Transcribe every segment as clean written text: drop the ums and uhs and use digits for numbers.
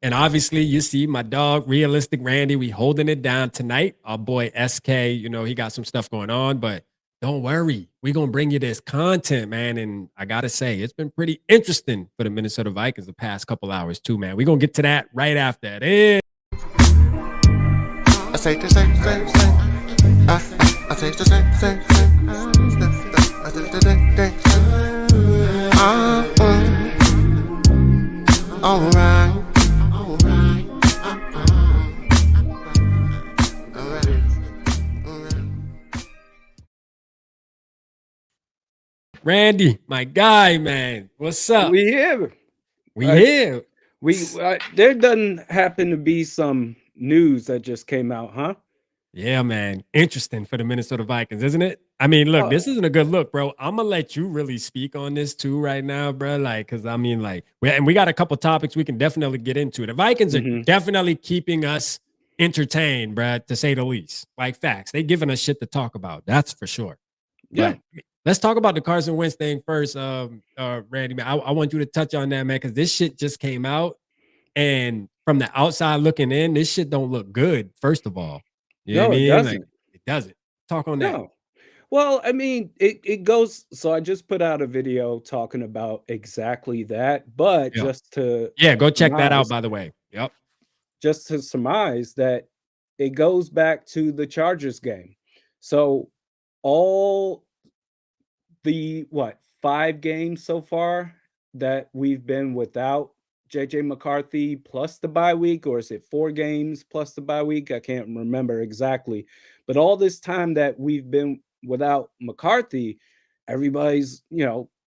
And obviously, you see my dog, Realistic Randy, we holding it down tonight. Our boy SK, he got some stuff going on, but don't worry. We're going to bring you this content, man. And I got to say, it's been pretty interesting for the Minnesota Vikings the past couple hours, too, man. We're going to get to that right after that. I say the same. I say the same. All right. Randy, my guy, man. What's up? We here. We here. There doesn't happen to be some news that just came out, huh? Yeah, man. Interesting for the Minnesota Vikings, isn't it? I mean, look, this isn't a good look, bro. I'm gonna let you really speak on this too right now, bro. Like, cause I mean, like, we got a couple topics we can definitely get into. The Vikings are definitely keeping us entertained, bro, to say the least. Like facts. They giving us shit to talk about. That's for sure. Yeah. But let's talk about the Carson Wentz thing first, Randy, man. I want you to touch on that, man, because this shit just came out. And from the outside looking in, this shit don't look good, first of all. You know what I mean? It doesn't. Like, it doesn't. Talk on that. No. Well, I mean, it goes. So I just put out a video talking about exactly that, but just to go check that out, by the way. Yep. Just to surmise that it goes back to the Chargers game. So all the 5 games so far that we've been without JJ McCarthy plus the bye week, or is it 4 games plus the bye week? I can't remember exactly. But all this time that we've been without McCarthy, everybody's,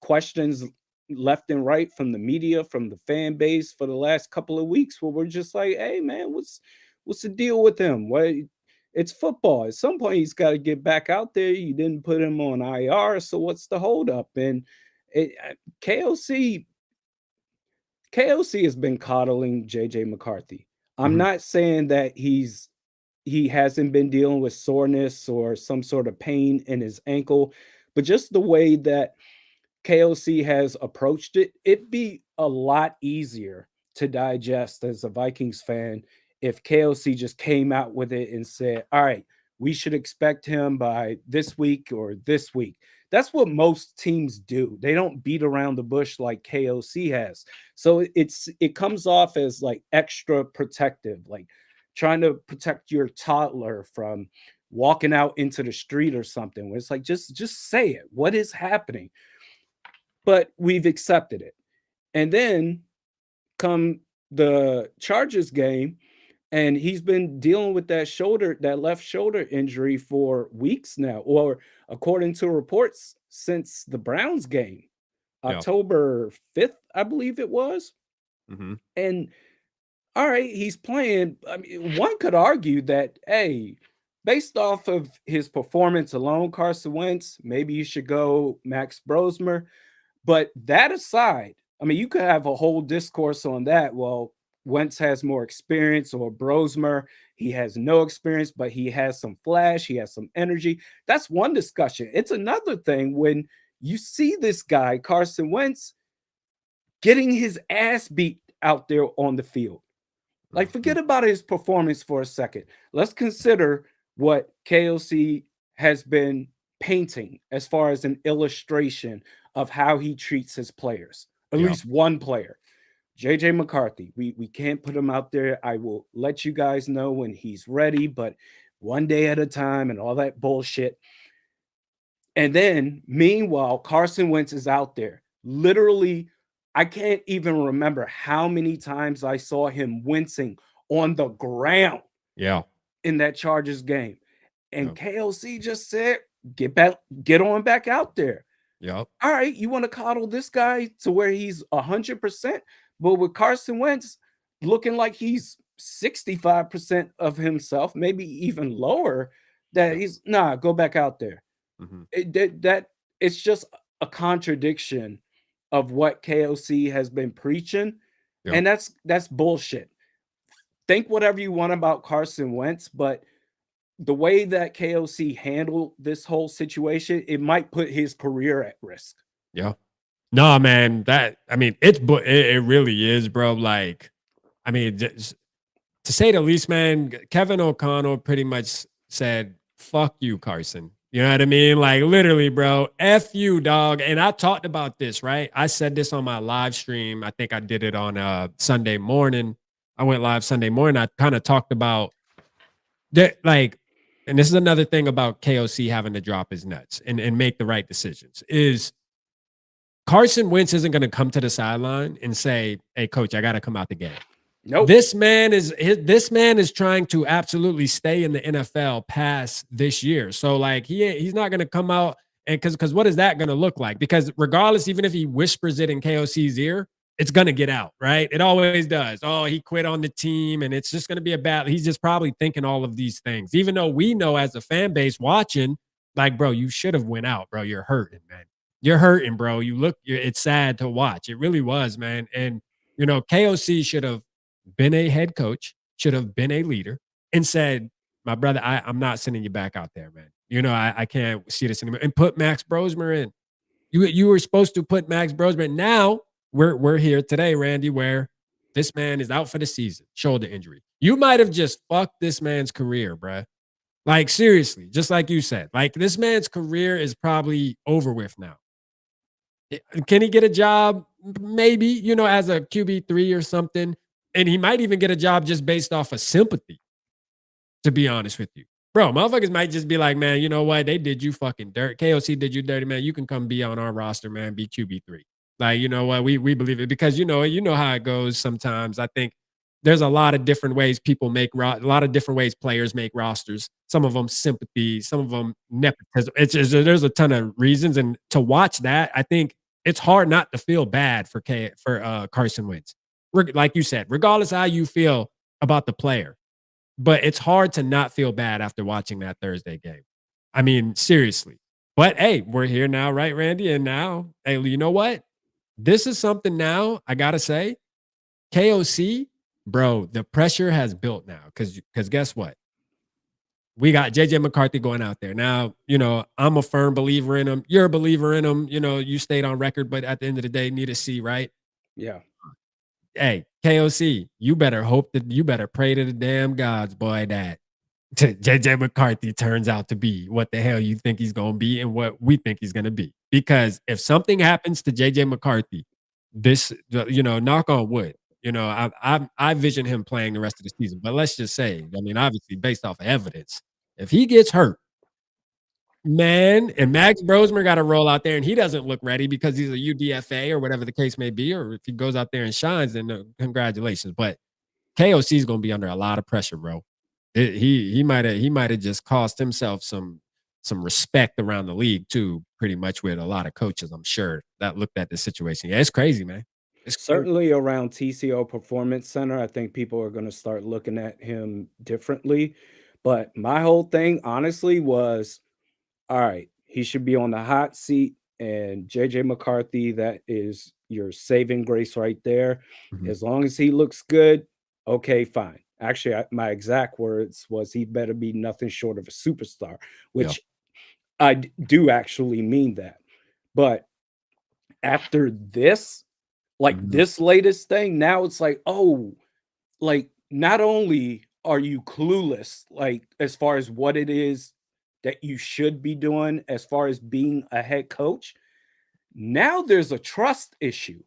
questions left and right from the media, from the fan base for the last couple of weeks, where we're just like, hey man, what's the deal with him? It's football. At some point, he's got to get back out there. You didn't put him on IR, so what's the holdup? And KOC has been coddling JJ McCarthy. I'm not saying that he hasn't been dealing with soreness or some sort of pain in his ankle, but just the way that KOC has approached it, it'd be a lot easier to digest as a Vikings fan if KOC just came out with it and said, all right, we should expect him by this week or this week. That's what most teams do. They don't beat around the bush like KOC has. So it comes off as like extra protective, like trying to protect your toddler from walking out into the street or something. Where it's like, just say it. What is happening? But we've accepted it. And then come the Chargers game, and he's been dealing with that left shoulder injury for weeks now, or according to reports, since the Browns game, October 5th, I believe it was. And all right, he's playing. I mean, one could argue that, hey, based off of his performance alone, Carson Wentz, maybe you should go Max Brosmer. But that aside, I mean, you could have a whole discourse on that. Well, Wentz has more experience, or Brosmer, he has no experience, but he has some flash, he has some energy. That's one discussion. It's another thing when you see this guy, Carson Wentz, getting his ass beat out there on the field. Like, forget about his performance for a second. Let's consider what KOC has been painting as far as an illustration of how he treats his players, at least one player. JJ McCarthy, we can't put him out there. I will let you guys know when he's ready, but one day at a time and all that bullshit. And then, meanwhile, Carson Wentz is out there. Literally, I can't even remember how many times I saw him wincing on the ground in that Chargers game. And KOC just said, get on back out there. All right, you want to coddle this guy to where he's 100%, but with Carson Wentz looking like he's 65% of himself, maybe even lower, that he's go back out there. It's just a contradiction of what KOC has been preaching, and that's bullshit. Think whatever you want about Carson Wentz, but the way that KOC handled this whole situation, it might put his career at risk. No, man, it really is, bro. Like, I mean, to say the least, man, Kevin O'Connell pretty much said, "Fuck you, Carson." You know what I mean? Like literally, bro. F you, dog. And I talked about this, right? I said this on my live stream. I think I did it on Sunday morning. I went live Sunday morning. I kind of talked about that, like, and this is another thing about KOC having to drop his nuts and make the right decisions. Is Carson Wentz isn't going to come to the sideline and say, "Hey, coach, I got to come out the game." Nope. This man is trying to absolutely stay in the NFL past this year. So like he's not going to come out and because what is that going to look like? Because regardless, even if he whispers it in KOC's ear, it's going to get out, right? It always does. Oh, he quit on the team, and it's just going to be a bad. He's just probably thinking all of these things, even though we know as a fan base watching, like, bro, you should have went out, bro. You're hurting, man. You're hurting, bro. It's sad to watch. It really was, man. And KOC should have been a head coach, should have been a leader, and said, "My brother, I'm not sending you back out there, man. I can't see this anymore." And put Max Brosmer in. You were supposed to put Max Brosmer in. Now we're here today, Randy, where this man is out for the season, shoulder injury. You might have just fucked this man's career, bruh. Like seriously, just like you said, like this man's career is probably over with now. Can he get a job? Maybe, as a QB3 or something. And he might even get a job just based off of sympathy, to be honest with you. Bro, motherfuckers might just be like, man, you know what? They did you fucking dirt. KOC did you dirty, man. You can come be on our roster, man. Be QB3. Like, you know what? We believe it because you know how it goes sometimes. I think there's a lot of different ways a lot of different ways players make rosters. Some of them sympathy, some of them nepotism. There's a ton of reasons. And to watch that, I think it's hard not to feel bad for Carson Wentz. Like you said, regardless of how you feel about the player, but it's hard to not feel bad after watching that Thursday game. I mean, seriously. But hey, we're here now, right, Randy? And now, hey, you know what? This is something now I gotta say, KOC, bro, the pressure has built now. Because guess what? We got JJ McCarthy going out there. Now, I'm a firm believer in him. You're a believer in him. You stayed on record, but at the end of the day, need to see, right? Yeah. Hey, KOC, you better pray to the damn gods, boy, that JJ McCarthy turns out to be what the hell you think he's going to be and what we think he's going to be. Because if something happens to JJ McCarthy, knock on wood, I vision him playing the rest of the season. But let's just say, I mean, obviously based off of evidence, if he gets hurt, man, and Max Brosmer got to roll out there, and he doesn't look ready because he's a UDFA or whatever the case may be, or if he goes out there and shines, then congratulations. But KOC is going to be under a lot of pressure, bro. He might have just cost himself some respect around the league too, pretty much with a lot of coaches, I'm sure, that looked at the situation. Yeah, it's crazy, man. It's crazy. Certainly around TCO Performance Center, I think people are going to start looking at him differently. But my whole thing, honestly, was all right, he should be on the hot seat. And JJ McCarthy, that is your saving grace right there. Mhm. As long as he looks good, okay, fine. Actually, my exact words was he better be nothing short of a superstar, Yeah. which I do actually mean that. But after this, like Mhm. this latest thing, now it's like, oh, like not only are you clueless, like as far as what it is that you should be doing as far as being a head coach, now there's a trust issue.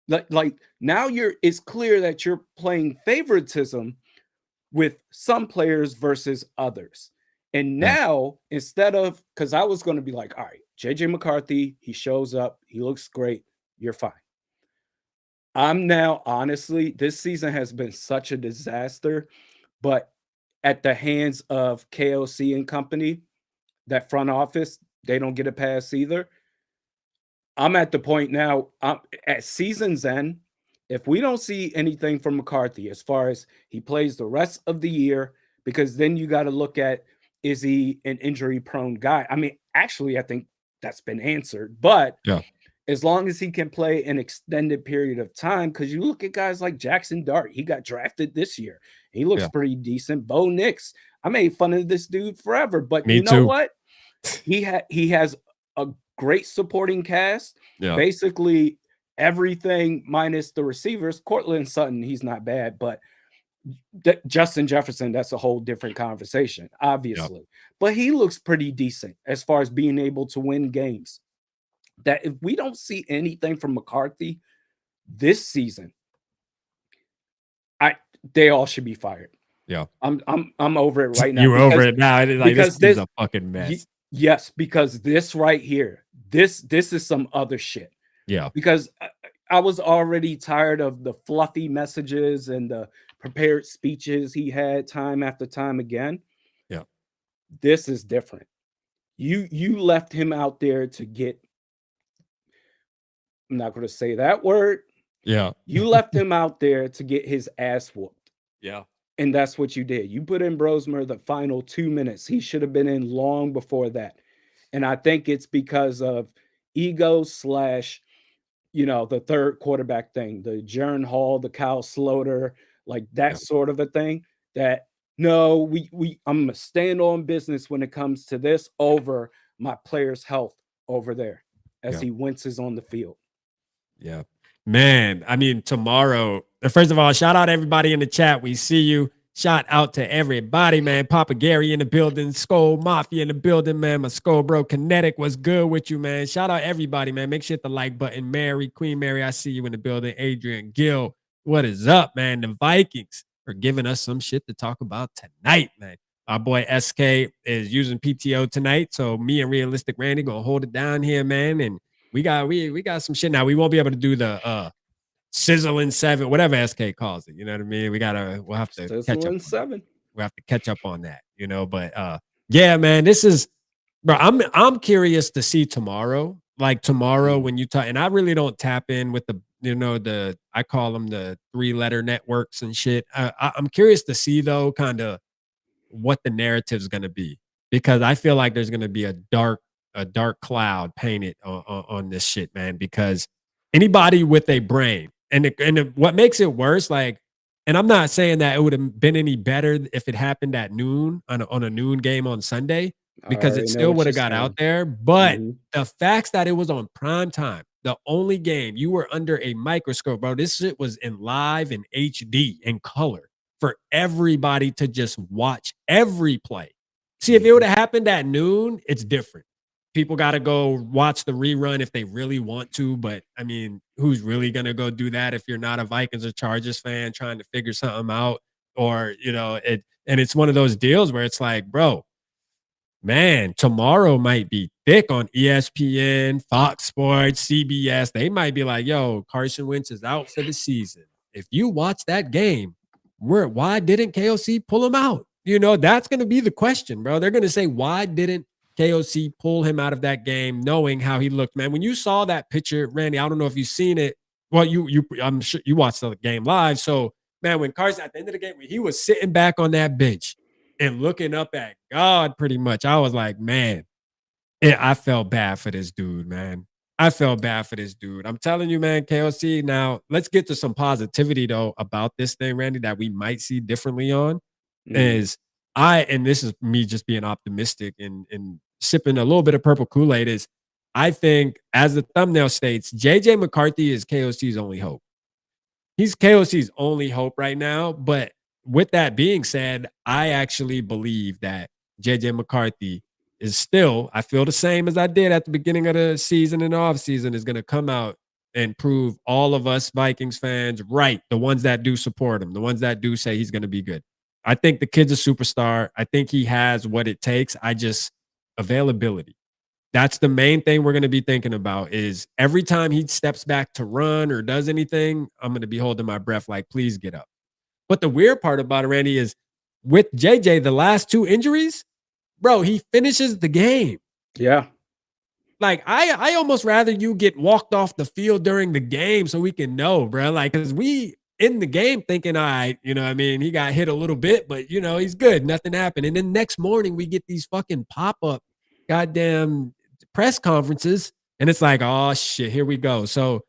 Like now it's clear that you're playing favoritism with some players versus others. And Yeah. now, instead of, because I was going to be like, all right, JJ McCarthy, he shows up, he looks great, you're fine. I'm now, honestly, this season has been such a disaster, but at the hands of KOC and company, that front office, they don't get a pass either. I'm at the point now, at season's end, if we don't see anything from McCarthy as far as he plays the rest of the year, because then you got to look at, is he an injury prone guy? I mean, actually, I think that's been answered. But Yeah. as long as he can play an extended period of time, because you look at guys like Jackson Dart, he got drafted this year. He looks Yeah. pretty decent. Bo Nix, I made fun of this dude forever, but Me you know too. what? He has a great supporting cast. Yeah. Basically, everything minus the receivers. Cortland Sutton, he's not bad, but Justin Jefferson, that's a whole different conversation, Yep. obviously. But he looks pretty decent as far as being able to win games. That if we don't see anything from McCarthy this season, I they all should be fired. Yeah. I'm over it right now You over it now. It's like this because team's this a fucking mess. yes, because this right here, this is some other shit. Yeah. Because I was already tired of the fluffy messages and the prepared speeches he had time after time again. Yeah. This is different. You left him out there to get, I'm not going to say that word. Yeah. You left him out there to get his ass whooped. Yeah. And that's what you did. You put in Brosmer the final 2 minutes. He should have been in long before that. And I think it's because of ego slash, the third quarterback thing, the Jern Hall, the Kyle Sloter, like that Yeah. sort of a thing. That no, I'm gonna stand on business when it comes to this over my player's health over there as Yeah. he winces on the field. Yeah. Man, I mean, tomorrow, first of all, shout out everybody in the chat. We see you. Shout out to everybody, man. Papa Gary in the building, Skull Mafia in the building, man. My Skull Bro Kinetic was good with you, man. Shout out everybody, man. Make sure you hit the like button. Mary, Queen Mary, I see you in the building. Adrian Gill, what is up, man? The Vikings are giving us some shit to talk about tonight, man. Our boy SK is using PTO tonight, so me and Realistic Randy gonna hold it down here, man. And we got some shit now. We won't be able to do the sizzling seven, whatever SK calls it. You know what I mean? We'll have to catch up. Sizzling 7. We'll have to catch up on that, But yeah, man, this is bro. I'm curious to see tomorrow. Like tomorrow when you talk, and I really don't tap in with the I call them the 3-letter networks and shit. I'm curious to see though, kind of what the narrative's gonna be. Because I feel like there's gonna be a dark cloud painted on this shit, man. Because anybody with a brain, what makes it worse, like, and I'm not saying that it would have been any better if it happened at noon on a noon game on Sunday, I because it already know still what would you're have got out saying. there. But Mhm. the facts that it was on prime time, the only game you were under a microscope, bro. This shit was in live in HD in color for everybody to just watch every play. See, if it would Mhm. have happened at noon, it's different. People got to go watch the rerun if they really want to. But I mean, who's really going to go do that if you're not a Vikings or Chargers fan trying to figure something out? Or, and it's one of those deals where it's like, bro, man, tomorrow might be thick on ESPN, Fox Sports, CBS. They might be like, yo, Carson Wentz is out for the season. If you watch that game, why didn't KOC pull him out? That's going to be the question, bro. They're going to say, why didn't KOC pull him out of that game, knowing how he looked, man? When you saw that picture, Randy, I don't know if you've seen it. Well, I'm sure you watched the game live. So, man, when Carson at the end of the game, when he was sitting back on that bench and looking up at God, pretty much, I was like, man, I felt bad for this dude, man. I felt bad for this dude. I'm telling you, man, KOC. Now, let's get to some positivity, though, about this thing, Randy, that we might see differently on. Mhm. Is and this is me just being optimistic and sipping a little bit of purple Kool-Aid, is I think, as the thumbnail states, JJ McCarthy is KOC's only hope. He's KOC's only hope right now. But with that being said, I actually believe that JJ McCarthy is still, I feel the same as I did at the beginning of the season and off season, is going to come out and prove all of us Vikings fans right. The ones that do support him, the ones that do say he's going to be good. I think the kid's a superstar. I think he has what it takes. Availability. That's the main thing we're going to be thinking about, is every time he steps back to run or does anything, I'm going to be holding my breath like, please get up. But the weird part about it, Randy, is with JJ, the last 2 injuries, bro, he finishes the game. Yeah. Like, I almost rather you get walked off the field during the game so we can know, bro. Like, because we in the game thinking, all right, he got hit a little bit, but, he's good. Nothing happened. And then next morning we get these fucking pop-up goddamn press conferences, and it's like, oh, shit, here we go. So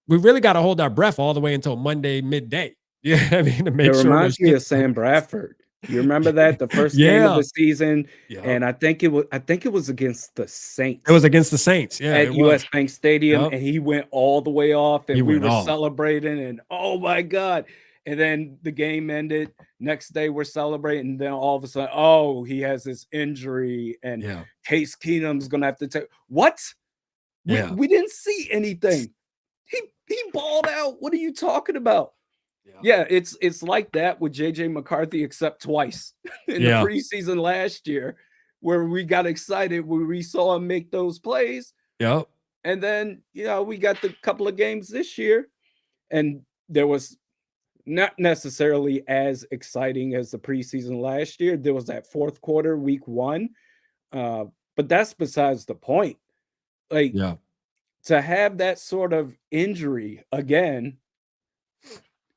we really got to hold our breath all the way until Monday midday. Yeah, to It make sure no reminds me shit. of Sam Bradford. You remember that? The first game of Yeah. the season, Yep. and I think it was against the It was Saints against the Saints. Yeah, at it was. US Bank Stadium, Yep. and he went all the way off, He and we went were off. celebrating, and oh my god. And then the game ended. Next day we're celebrating, and then all of a sudden, oh, he has this injury, and Yeah. Case Keenum's gonna have to take what? We Yeah. we didn't see anything. He balled out. What are you talking about? Yeah. Yeah, it's like that with JJ McCarthy, except twice in the Yeah. preseason last year, where we got excited when we saw him make those plays. Yep. And then, we got the couple of games this year, and there was not necessarily as exciting as the preseason last year. There was that fourth quarter, week one. Uh, but that's besides the point. Like, Yeah. to have that sort of injury again,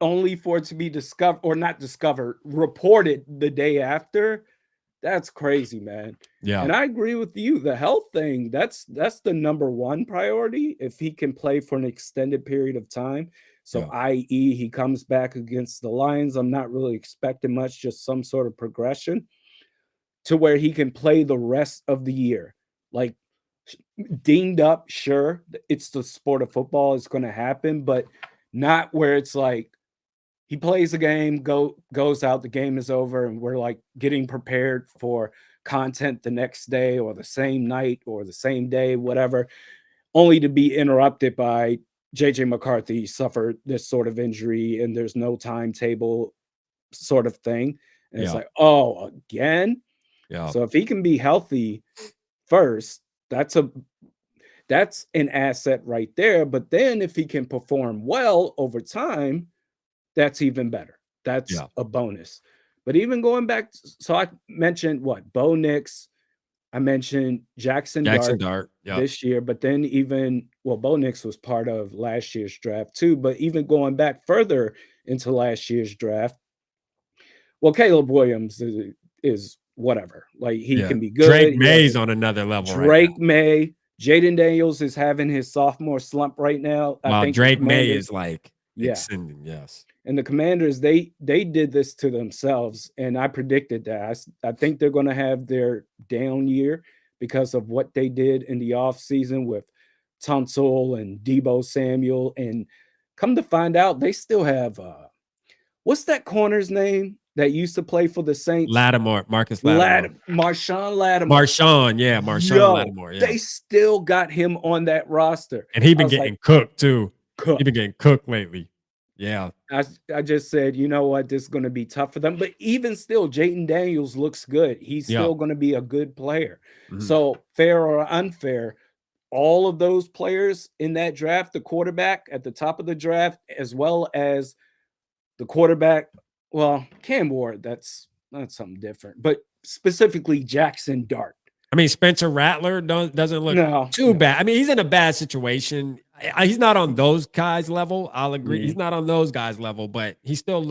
only for it to be discovered or not discovered, reported the day after, that's crazy, man. Yeah. And I agree with you. The health thing, that's the number one priority if he can play for an extended period of time. So, Yeah. i.e., he comes back against the Lions. I'm not really expecting much, just some sort of progression to where he can play the rest of the year. Like, dinged up, sure, it's the sport of football, it's going to happen, but not where it's like he plays a game, goes out, the game is over, and we're like getting prepared for content the next day or the same night or the same day, whatever, only to be interrupted by JJ McCarthy suffered this sort of injury and there's no timetable sort of thing. And it's Yeah. like, oh, again. Yeah. So if he can be healthy first, that's an asset right there. But then if he can perform well over time, that's even better. That's Yeah. a bonus. But even going back, so I mentioned what? Bo Nix, I mentioned Jackson Jackson Dart Dart. Yep. this year, but then even well, Bo Nix was part of last year's draft too. But even going back further into last year's draft, well, Caleb Williams is whatever. Like he Yeah. can be Drake good. He has May's on another level right now. Drake May, Jaden Daniels is having his sophomore slump right now. I While think the Drake May Commanders, is like yeah. extending. Yes. And the Commanders, they did this to themselves, and I predicted that. I think they're going to have their down year because of what they did in the offseason with Tunsil and Debo Samuel. And come to find out, they still have what's that corner's name that used to play for the Saints? Lattimore, Marcus Lattimore. Marshawn Lattimore. Marshawn, yeah, Marshawn Yo, Lattimore, yeah. they still got him on that roster. And he I been was like, getting cooked too. He been cooked. getting cooked lately. Yeah. I just said, you know what, this is going to be tough for them. But even still, Jaden Daniels looks good. He's Yeah. still going to be a good player. Mhm. So, fair or unfair, all of those players in that draft, the quarterback at the top of the draft, as well as the quarterback, well, Cam Ward, that's something different. But specifically Jackson Dart. I mean, Spencer Rattler doesn't look No, too bad. I mean, he's in a bad situation. He's not on those guys' level. I'll agree. Mhm. He's not on those guys' level, but he's still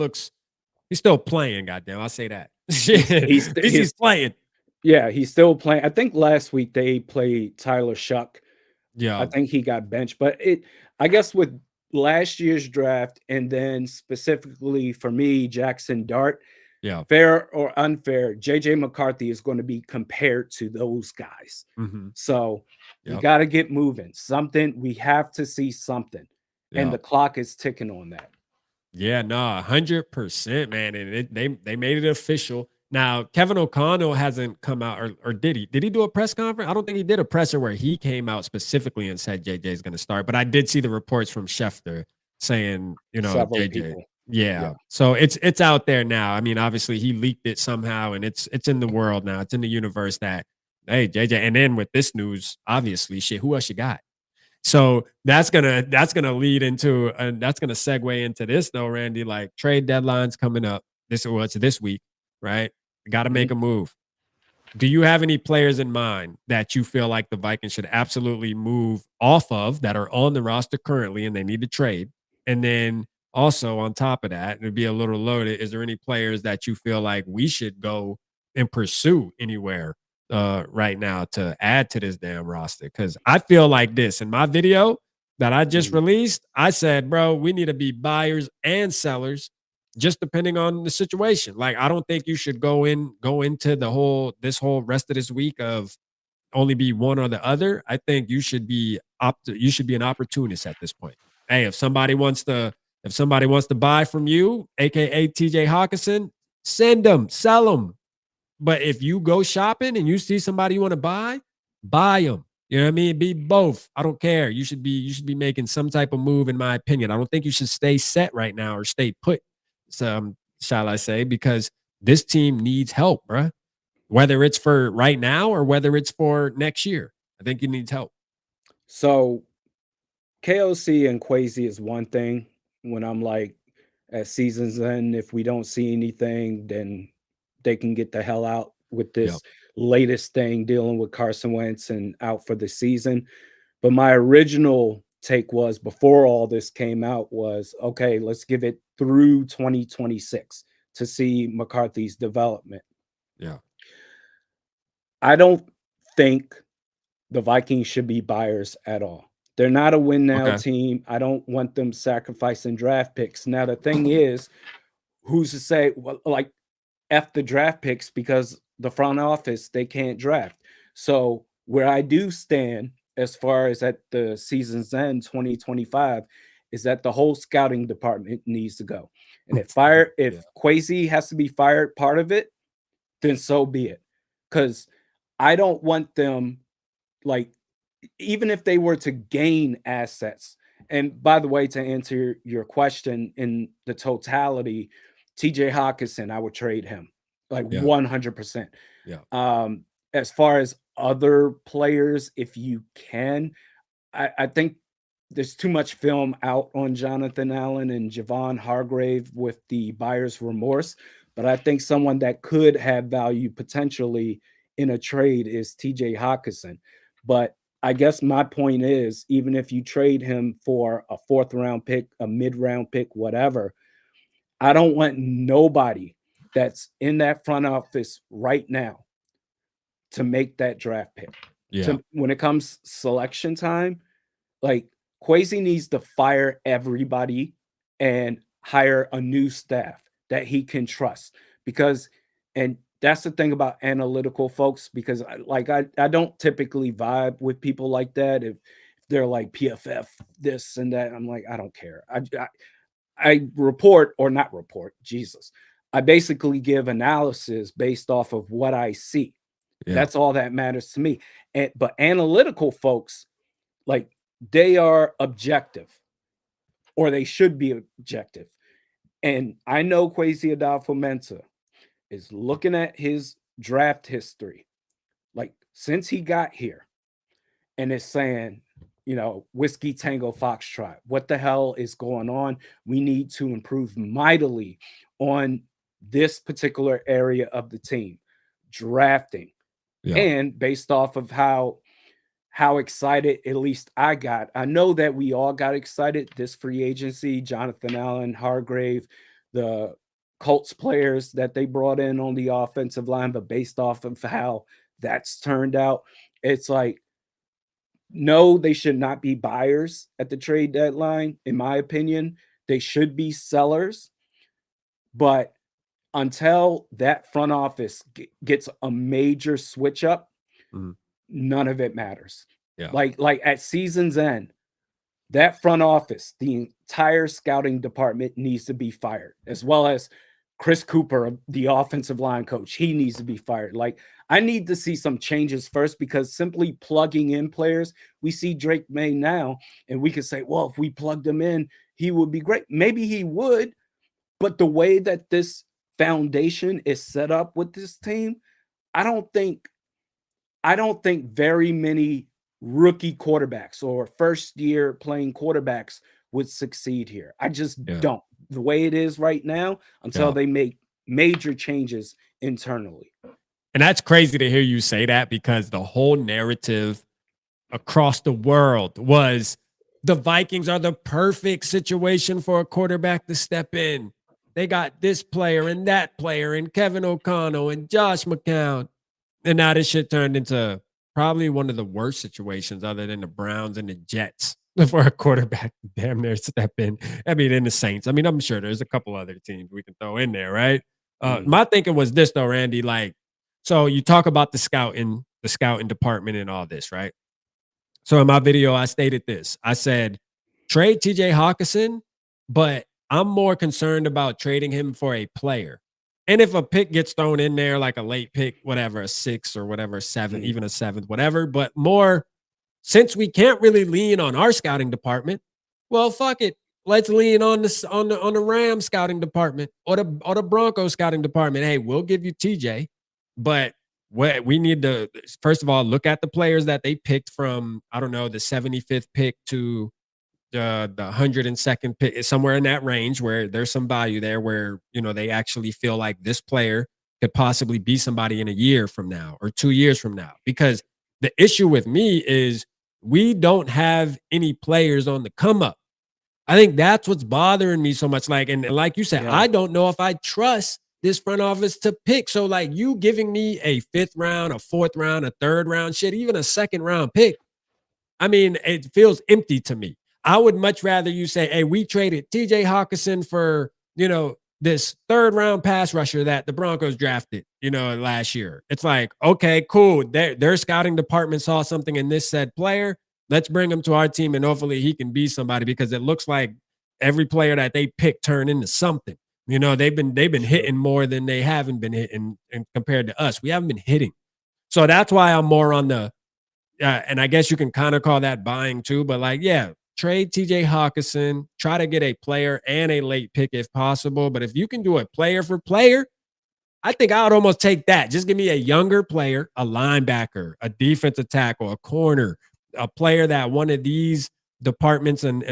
playing. Goddamn, I'll say that. He's, At he's, least he's playing. yeah, he's still playing. I think last week they played Tyler Shuck. I Yeah. think he got benched, but I guess with last year's draft and then specifically for me, Jackson Dart, Yeah. fair or unfair, JJ McCarthy is going to be compared to those guys. Mm-hmm. So we Yep. got to get moving. We have to see something. And Yeah. the clock is ticking on that. Yeah, no, 100%, man. And they made it official. Now, Kevin O'Connell hasn't come out, or did he? Did he do a press conference? I don't think he did a presser where he came out specifically and said JJ is going to start. But I did see the reports from Schefter saying, Several JJ. people. Yeah. Yeah. So it's out there now. I mean, obviously he leaked it somehow, and it's in the world now. It's in the universe that hey, JJ. And then with this news, obviously, shit, who else you got? So that's gonna lead into that's gonna segue into this though, Randy. Like trade deadlines coming up. It's this week, right? Got to make a move. Do you have any players in mind that you feel like the Vikings should absolutely move off of that are on the roster currently and they need to trade? And then also on top of that, it'd be a little loaded. Is there any players that you feel like we should go and pursue anywhere right now to add to this damn roster? Because I feel like this in my video that I just released, I said, bro, we need to be buyers and sellers just depending on the situation. Like, I don't think you should go into this whole rest of this week of only be one or the other. I think you should be an opportunist at this point. Hey, if somebody wants to buy from you, aka TJ Hawkinson, send them, sell them. But if you go shopping and you see somebody you want to buy them. You know what I mean? Be both. I don't care. You should be making some type of move, in my opinion. I don't think you should stay set right now or stay put. Shall I say? Because this team needs help, bruh. Whether it's for right now or whether it's for next year, I think he needs help. So KOC and Quasi is one thing. When I'm like at season's end, if we don't see anything, then they can get the hell out with Yep. this latest thing dealing with Carson Wentz and out for the season. But my original take was before all this came out was okay, let's give it through 2026 to see McCarthy's development. Yeah. I don't think the Vikings should be buyers at all. They're not a win now Okay. team. I don't want them sacrificing draft picks. Now, the thing is, who's to say, well, like, F the draft picks because the front office, they can't draft. So, where I do stand as far as at the season's end 2025 is that the whole scouting department needs to go. And Yeah. if Quasi has to be fired part of it, then so be it. Because I don't want them like even if they were to gain assets. And by the way, to answer your question in the totality, TJ Hawkinson, I would trade him like Yeah. 100%. Yeah. As far as other players, if you can, I think there's too much film out on Jonathan Allen and Javon Hargrave with the buyer's remorse. But I think someone that could have value potentially in a trade is TJ Hawkinson. But I guess my point is, even if you trade him for a fourth round pick, a mid round pick, whatever, I don't want nobody that's in that front office right now to make that draft pick. Yeah. To when it comes selection time, like Quasi needs to fire everybody and hire a new staff that he can trust because and that's the thing about analytical folks because I don't typically vibe with people like that if they're like PFF this and that I'm like I don't care. I report or not report, Jesus. I basically give analysis based off of what I see. Yeah. That's all that matters to me. And but analytical folks like they are objective or they should be objective. And I know Kwesi Adolfo-Mensah is looking at his draft history, like since he got here, and is saying, you know, Whiskey Tango Foxtrot, what the hell is going on? We need to improve mightily on this particular area of the team, drafting. Yeah. And based off of how excited at least I got. I know that we all got excited this free agency, Jonathan Allen, Hargrave, the Colts players that they brought in on the offensive line, but based off of how that's turned out, it's like no, they should not be buyers at the trade deadline in my opinion. They should be sellers, but until that front office gets a major switch up, Mhm. none of it matters. Yeah. Like at season's end, that front office, the entire scouting department needs to be fired, as well as Chris Cooper, the offensive line coach. He needs to be fired. Like I need to see some changes first because simply plugging in players, we see Drake May now, and we could say, well, if we plugged him in, he would be great. Maybe he would, but the way that this foundation is set up with this team, I don't think I don't think very many rookie quarterbacks or first year playing quarterbacks would succeed here. I just Yeah. don't. The way it is right now, until Yeah. they make major changes internally. And that's crazy to hear you say that because the whole narrative across the world was the Vikings are the perfect situation for a quarterback to step in. They got this player and that player and Kevin O'Connell and Josh McCown. And now this shit turned into probably one of the worst situations other than the Browns and the Jets for a quarterback to damn near step in. I mean, in the Saints. I mean, I'm sure there's a couple other teams we can throw in there, right? Mhm. My thinking was this though, Randy. Like, so you talk about the scouting department, and all this, right? So in my video, I stated this. I said, trade TJ Hawkinson, but I'm more concerned about trading him for a player. And if a pick gets thrown in there, like a late pick, whatever, a six or whatever, seven, Mhm. even a seventh, whatever, but more since we can't really lean on our scouting department, well, fuck it. Let's lean on the Rams scouting department or the Broncos scouting department. Hey, we'll give you TJ, but what we need to first of all look at the players that they picked from, I don't know, the 75th pick to the 102nd pick, somewhere in that range where there's some value there where, they actually feel like this player could possibly be somebody in a year from now or 2 years from now. Because the issue with me is we don't have any players on the come up. I think that's what's bothering me so much. Like, and like you said, Yeah. I don't know if I trust this front office to pick. So, like, you giving me a fifth round, a fourth round, a third round, shit, even a second round pick, I mean, it feels empty to me. I would much rather you say, hey, we traded TJ Hawkinson for, this third round pass rusher that the Broncos drafted, last year. It's like, okay, cool. Their scouting department saw something in this said player. Let's bring him to our team and hopefully he can be somebody because it looks like every player that they pick turned into something. They've been Sure. hitting more than they haven't been hitting and compared to us. We haven't been hitting. So that's why I'm more on the and I guess you can kind of call that buying too, but like, yeah, trade TJ Hawkinson, try to get a player and a late pick if possible. But if you can do a player for player, I think I would almost take that. Just give me a younger player, a linebacker, a defensive tackle, a corner, a player that one of these departments and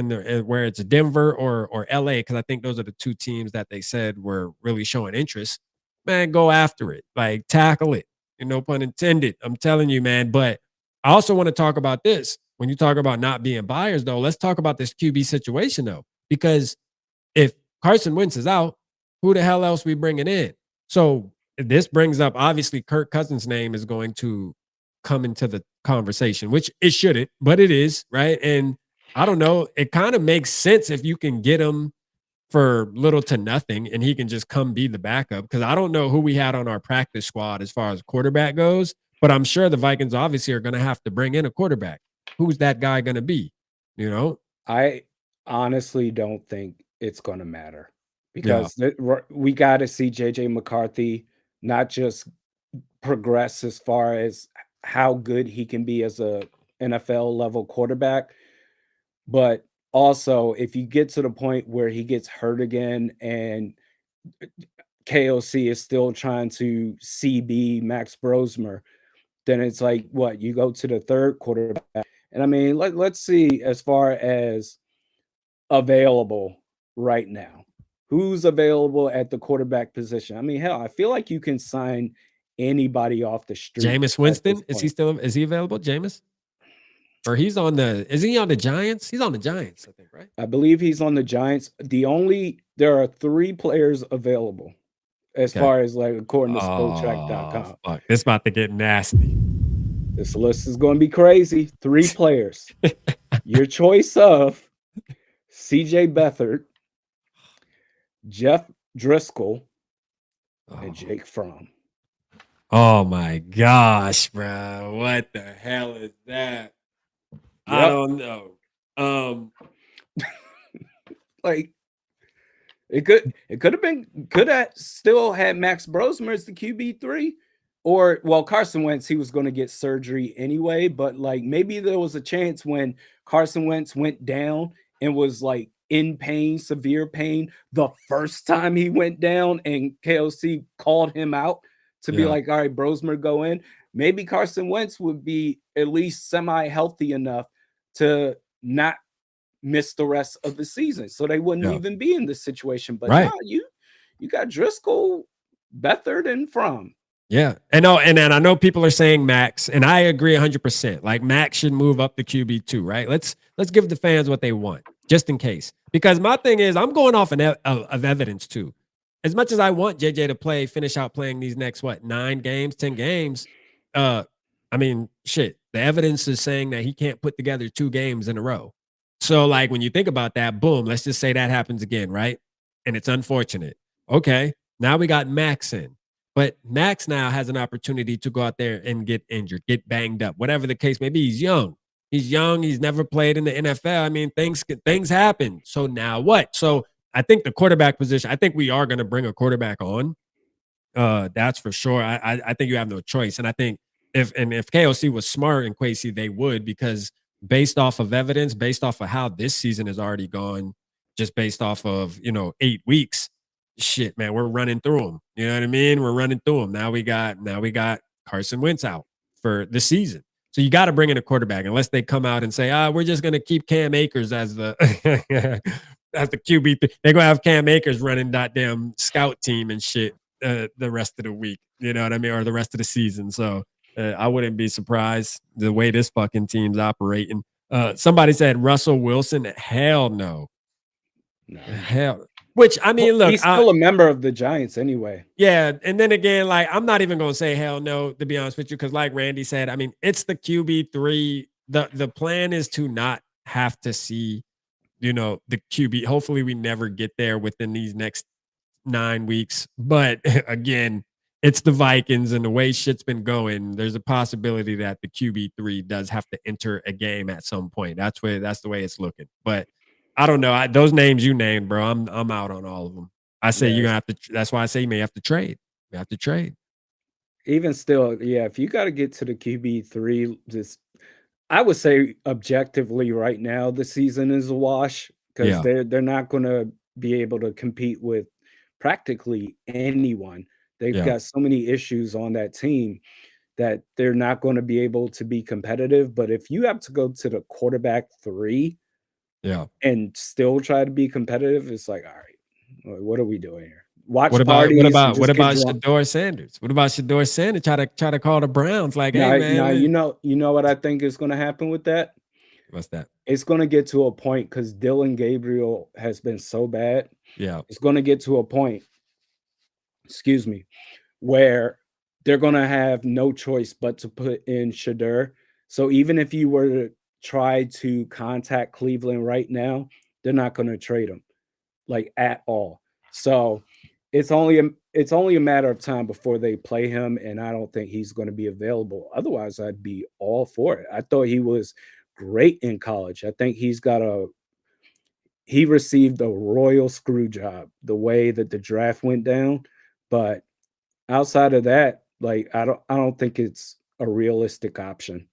where it's Denver or LA, because I think those are the two teams that they said were really showing interest. Man, go after it. Like tackle it. No pun intended. I'm telling you, man. But I also want to talk about this. When you talk about not being buyers, though, let's talk about this QB situation, though, because if Carson Wentz is out, who the hell else we bringing in? So this brings up obviously Kirk Cousins' name is going to come into the conversation, which it shouldn't, but it is, right? And I don't know, it kind of makes sense if you can get him for little to nothing and he can just come be the backup because I don't know who we had on our practice squad as far as quarterback goes, but I'm sure the Vikings obviously are going to have to bring in a quarterback. Who's that guy going to be? You know? I honestly don't think it's gonna matter Yeah. because we gotta see JJ McCarthy not just progress as far as how good he can be as a NFL level quarterback, but also if you get to the point where he gets hurt again and KOC is still trying to CB Max Brosmer, then it's like what you go to the third quarterback. And I mean, let's see as far as available right now. Who's available at the quarterback position? I mean, hell, I feel like you can sign anybody off the street Jameis at this Winston, point. is he available? Jameis? Or is he on the Giants? He's on the Giants, I think, right? I believe he's on the Giants. There are 3 players available as Okay. far as like according to Oh, Spotrac.com. fuck. This about to get nasty. This list is going to be crazy. 3 players. Your choice of CJ Beathard, Jeff Driscoll, and Oh. Jake Fromm. Oh my gosh, bro. What the hell is that? I Yep. don't know. Um, Like it could have still had Max Brosmer as the QB3 or well Carson Wentz he was going to get surgery anyway, but like maybe there was a chance when Carson Wentz went down and was like in pain, severe pain the first time he went down and KOC called him out to be yeah, like, all right, Brosmer go in. Maybe Carson Wentz would be at least semi healthy enough to not miss the rest of the season. So they wouldn't yeah. even be in this situation. But nah, Right. you got Driscoll, Beathard, and Fromm. Yeah. And I know people are saying Max, and I agree 100%. Like Max should move up to QB2, right? Let's give the fans what they want, just in case. Because my thing is, I'm going off of evidence too. As much as I want JJ to finish out playing these next 9 games, 10 games. Uh, I mean, shit. The evidence is saying that he can't put together 2 games in a row. So, like, when you think about that, boom, let's just say that happens again, right? And it's unfortunate. Okay, now we got Max in. But Max now has an opportunity to go out there and get injured, get banged up, whatever the case may be. He's young. He's young. He's never played in the NFL. I mean, things happen. So now what? So I think the quarterback position, I think we are going to bring a quarterback on. That's for sure. I think you have no choice. And I think if KOC was smart and Quasi, they would, because based off of evidence, based off of how this season has already gone, just based off of 8 weeks, shit, man, we're running through them. You know what I mean? We're running through them. Now we got Carson Wentz out for the season. So you got to bring in a quarterback unless they come out and say, we're just gonna keep Cam Akers as the as the QB. They're gonna have Cam Akers running that damn scout team and shit the rest of the week. You know what I mean? Or the rest of the season. So I wouldn't be surprised the way this fucking team's operating. Somebody said Russell Wilson. Hell no. No. Hell. Which I mean, Well, look, he's still a member of the Giants anyway. yeah, and then again, like I'm not even gonna say hell no, to be honest with you, because like Randy said, I mean, it's the QB3. The plan is to not have to see, the QB. Hopefully, we never get there within these next 9 weeks. But again, it's the Vikings, and the way shit's been going, there's a possibility that the QB3 does have to enter a game at some point. That's the way it's looking. But I don't know. Those names you named, bro, I'm out on all of them. I say you're Yes. gonna have to. That's why I say you may have to trade. You have to trade. Even still, yeah, if you got to get to the QB3, just I would say objectively right now the season is a wash because Yeah, they're not going to be able to compete with practically anyone. They've yeah, got so many issues on that team that they're not going to be able to be competitive. But if you have to go to the quarterback 3 yeah. and still try to be competitive, it's like, all right, what are we doing here? Watch What about what parties and about what just get about drunk. Shador Sanders? What about Shador Sanders? Try to call the Browns like, hey Now, man, you know what I think is going to happen with that? what's that? It's gonna get to a point because Dylan Gabriel has been so bad. Yeah, It's gonna get to a point, excuse me, where they're gonna have no choice but to put in Shadur. So even if you were to try to contact Cleveland right now, they're not gonna trade him, like, at all. So it's only a matter of time before they play him, and I don't think he's gonna be available. Otherwise, I'd be all for it. I thought he was great in college. I think he received a royal screw job the way that the draft went down, but outside of that, like, I don't think it's a realistic option.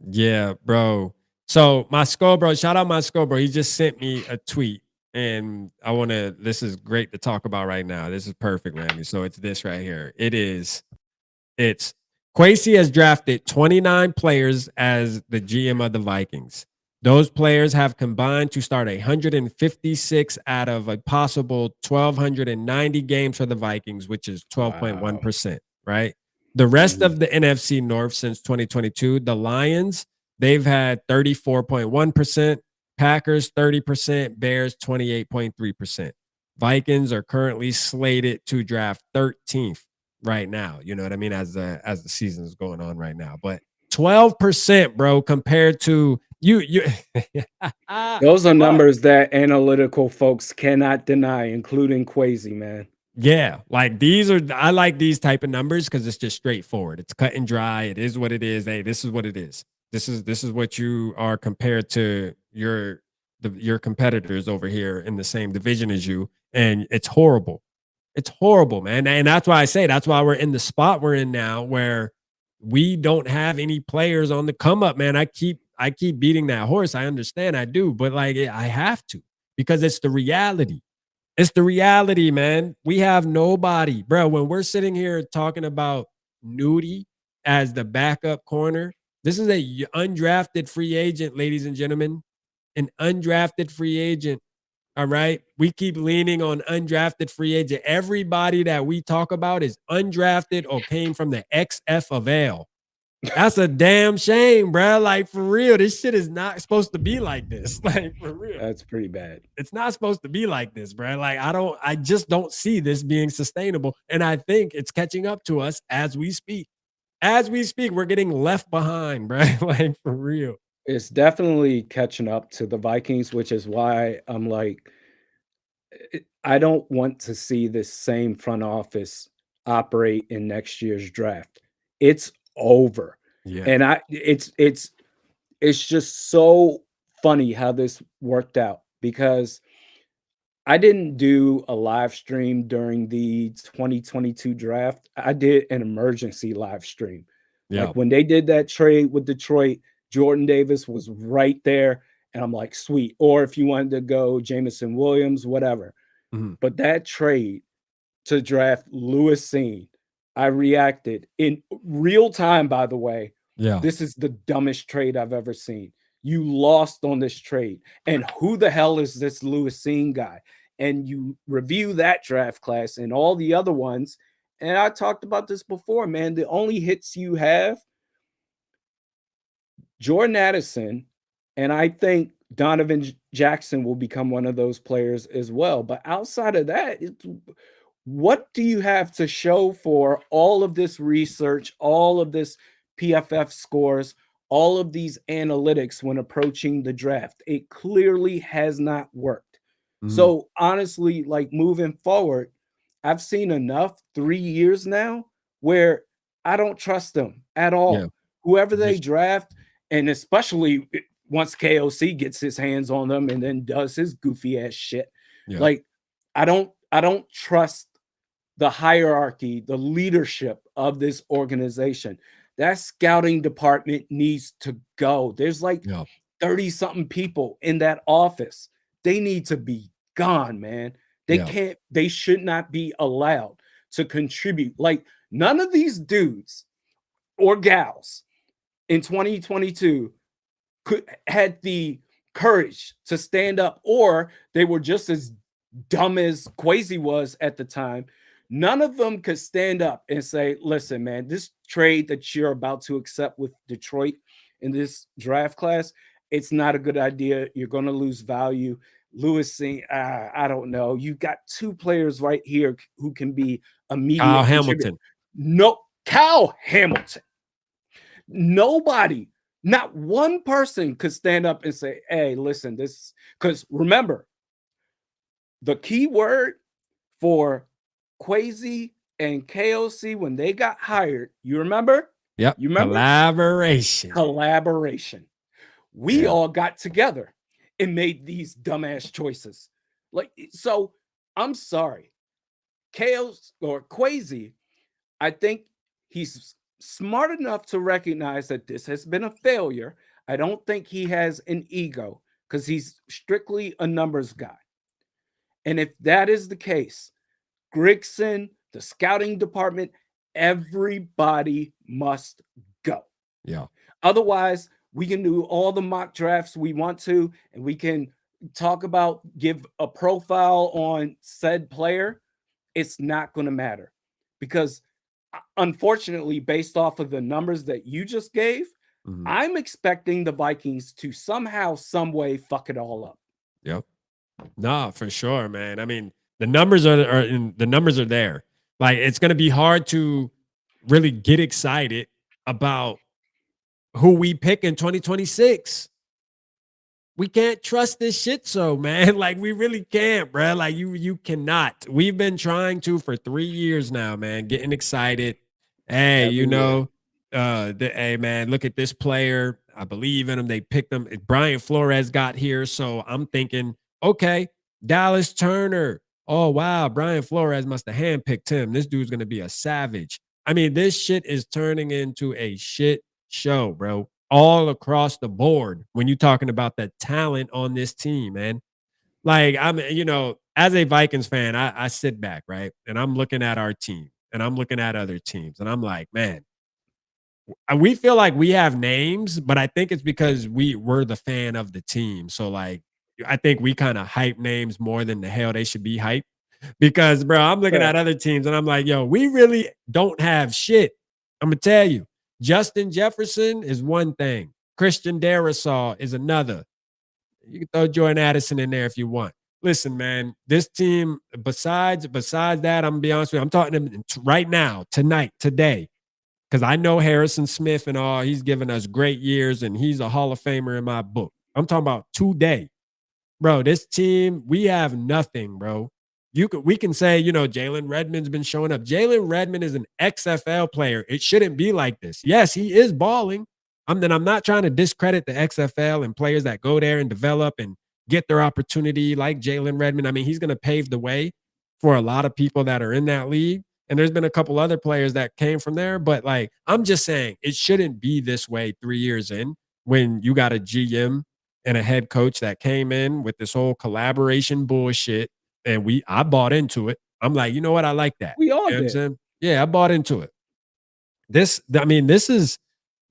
yeah, bro. So my skull, bro. Shout out my skull, bro. He just sent me a tweet, and I want to. This is great to talk about right now. This is perfect, Randy. So it's this right here. It's Quasi has drafted 29 players as the GM of the Vikings. Those players have combined to start 156 out of a possible 1,290 games for the Vikings, which is Wow. 12.1%, right? The rest Mhm. of the NFC North since 2022, the Lions, they've had 34.1%, Packers 30%, Bears 28.3%. Vikings are currently slated to draft 13th right now. You know what I mean? As the season is going on right now. But 12%, bro, compared to you Those are fuck. numbers that analytical folks cannot deny, including Quasi, man. Yeah, like I like these type of numbers because it's just straightforward. It's cut and dry. It is what it is. Hey, this is what it is. This is what you are compared to your competitors over here in the same division as you. And it's horrible. It's horrible, man. And that's why I say that's why we're in the spot we're in now where we don't have any players on the come up, man. I keep beating that horse. I understand I do, but like I have to because it's the reality. It's the reality, man. We have nobody, bro. When we're sitting here talking about Nudie as the backup corner, this is a undrafted free agent, ladies and gentlemen, an undrafted free agent. All right. We keep leaning on undrafted free agent. Everybody that we talk about is undrafted or came from the XF of L. That's a damn shame, bro. Like, for real, this shit is not supposed to be like this. Like, for real. That's pretty bad. It's not supposed to be like this, bro. Like, I just don't see this being sustainable. And I think it's catching up to us as we speak. As we speak, we're getting left behind, bro. Like, for real. It's definitely catching up to the Vikings, which is why I'm like, I don't want to see this same front office operate in next year's draft. It's over. Yeah. And it's just so funny how this worked out because I didn't do a live stream during the 2022 draft. I did an emergency live stream. Yeah. Like when they did that trade with Detroit, Jordan Davis was right there. And I'm like, sweet. Or if you wanted to go Jamison Williams, whatever. Mhm. But that trade to draft Lewis Seen, I reacted in real time, by the way. Yeah. This is the dumbest trade I've ever seen. You lost on this trade. And who the hell is this Lewis Seen guy? And you review that draft class and all the other ones. And I talked about this before, man. The only hits you have, Jordan Addison, and I think Donovan Jackson will become one of those players as well. But outside of that, what do you have to show for all of this research, all of this PFF scores, all of these analytics when approaching the draft? It clearly has not worked. Mhm. So honestly, like moving forward, I've seen enough 3 years now where I don't trust them at Yeah. all. Whoever they Just draft, and especially once KOC gets his hands on them and then does his goofy ass shit, yeah. like I don't trust the hierarchy, the leadership of this organization. That scouting department needs to go. There's like Yeah. 30 something people in that office. They need to be gone, man. Yeah. They should not be allowed to contribute. Like none of these dudes or gals in 2022 had the courage to stand up, or they were just as dumb as Quasi was at the time. None of them could stand up and say, listen, man, this trade that you're about to accept with Detroit in this draft class, it's not a good idea. You're going to lose value. Lewis saying, I don't know. You got two players right here who can be Kyle immediate contributors. Hamilton. No, Cal Hamilton. Nobody, not one person could stand up and say, hey, listen, this, because remember, the key word for Quasi and KOC when they got hired, you remember? Yep. You remember? Collaboration. Collaboration. We Yeah. all got together and made these dumbass choices. Like, so I'm sorry. Chaos or Quasi, I think he's smart enough to recognize that this has been a failure. I don't think he has an ego because he's strictly a numbers guy. And if that is the case, Grigson, the scouting department, everybody must go. Yeah. Otherwise, we can do all the mock drafts we want to, and we can talk about, give a profile on said player. It's not going to matter because, unfortunately, based off of the numbers that you just gave, Mhm. I'm expecting the Vikings to somehow, some way, fuck it all up. Yep. No, for sure, man. I mean, the numbers are there. Like it's gonna be hard to really get excited about who we pick in 2026. We can't trust this shit so, man. Like we really can't, bro. Like you cannot. We've been trying to for 3 years now, man, getting excited. Hey, Every year. hey man, look at this player. I believe in him. They picked him. Brian Flores got here, so I'm thinking, okay, Dallas Turner. Oh wow, Brian Flores must have handpicked him. This dude's gonna be a savage. I mean, this shit is turning into a shit show, bro, all across the board when you're talking about the talent on this team, man. Like, as a Vikings fan, I sit back, right? And I'm looking at our team and I'm looking at other teams and I'm like, man, we feel like we have names, but I think it's because we're the fan of the team. So, like, I think we kind of hype names more than the hell they should be hyped. Because, bro, I'm looking Fair. at other teams and I'm like, yo, we really don't have shit. I'm gonna tell you, Justin Jefferson is one thing. Christian Darrisaw is another. You can throw Jordan Addison in there if you want. Listen, man, this team, besides that, I'm gonna be honest with you, I'm talking right now, tonight, today. because I know Harrison Smith and all, he's given us great years and he's a Hall of Famer in my book. I'm talking about today. Bro, this team, we have nothing, bro. We can say, Jalen Redmond's been showing up. Jalen Redmond is an XFL player. It shouldn't be like this. Yes, he is balling. I'm not trying to discredit the XFL and players that go there and develop and get their opportunity like Jalen Redmond. I mean, he's going to pave the way for a lot of people that are in that league. And there's been a couple other players that came from there. But like, I'm just saying it shouldn't be this way 3 years in when you got a GM and a head coach that came in with this whole collaboration bullshit. And I bought into it. I'm like, you know what? I like that. We all You know what I'm did. saying? Yeah, I bought into it. This is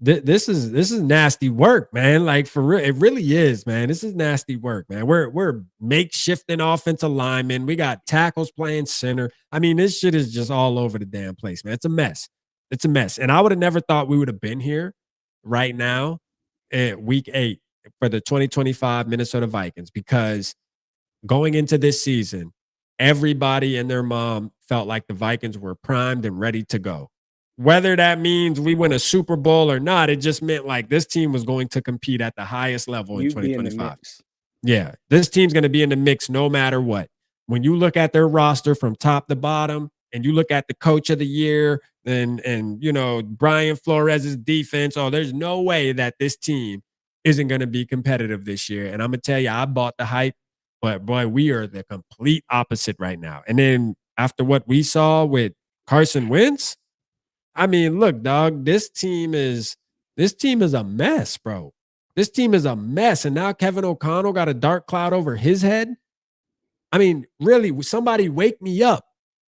nasty work, man. Like for real, it really is, man. This is nasty work, man. We're makeshifting offensive linemen. We got tackles playing center. I mean, this shit is just all over the damn place, man. It's a mess. It's a mess. And I would have never thought we would have been here right now at week 8 for the 2025 Minnesota Vikings because going into this season, everybody and their mom felt like the Vikings were primed and ready to go. Whether that means we win a Super Bowl or not, it just meant like this team was going to compete at the highest level in You'd be in the 2025. mix. Yeah, this team's going to be in the mix no matter what. When you look at their roster from top to bottom, and you look at the coach of the year and Brian Flores's defense, there's no way that this team isn't going to be competitive this year. And I'm gonna tell you, I bought the hype, but boy, we are the complete opposite right now. And then after what we saw with Carson Wentz, I mean, look, dog, this team is a mess, bro. This team is a mess. And now Kevin O'Connell got a dark cloud over his head. I mean, really, somebody wake me up.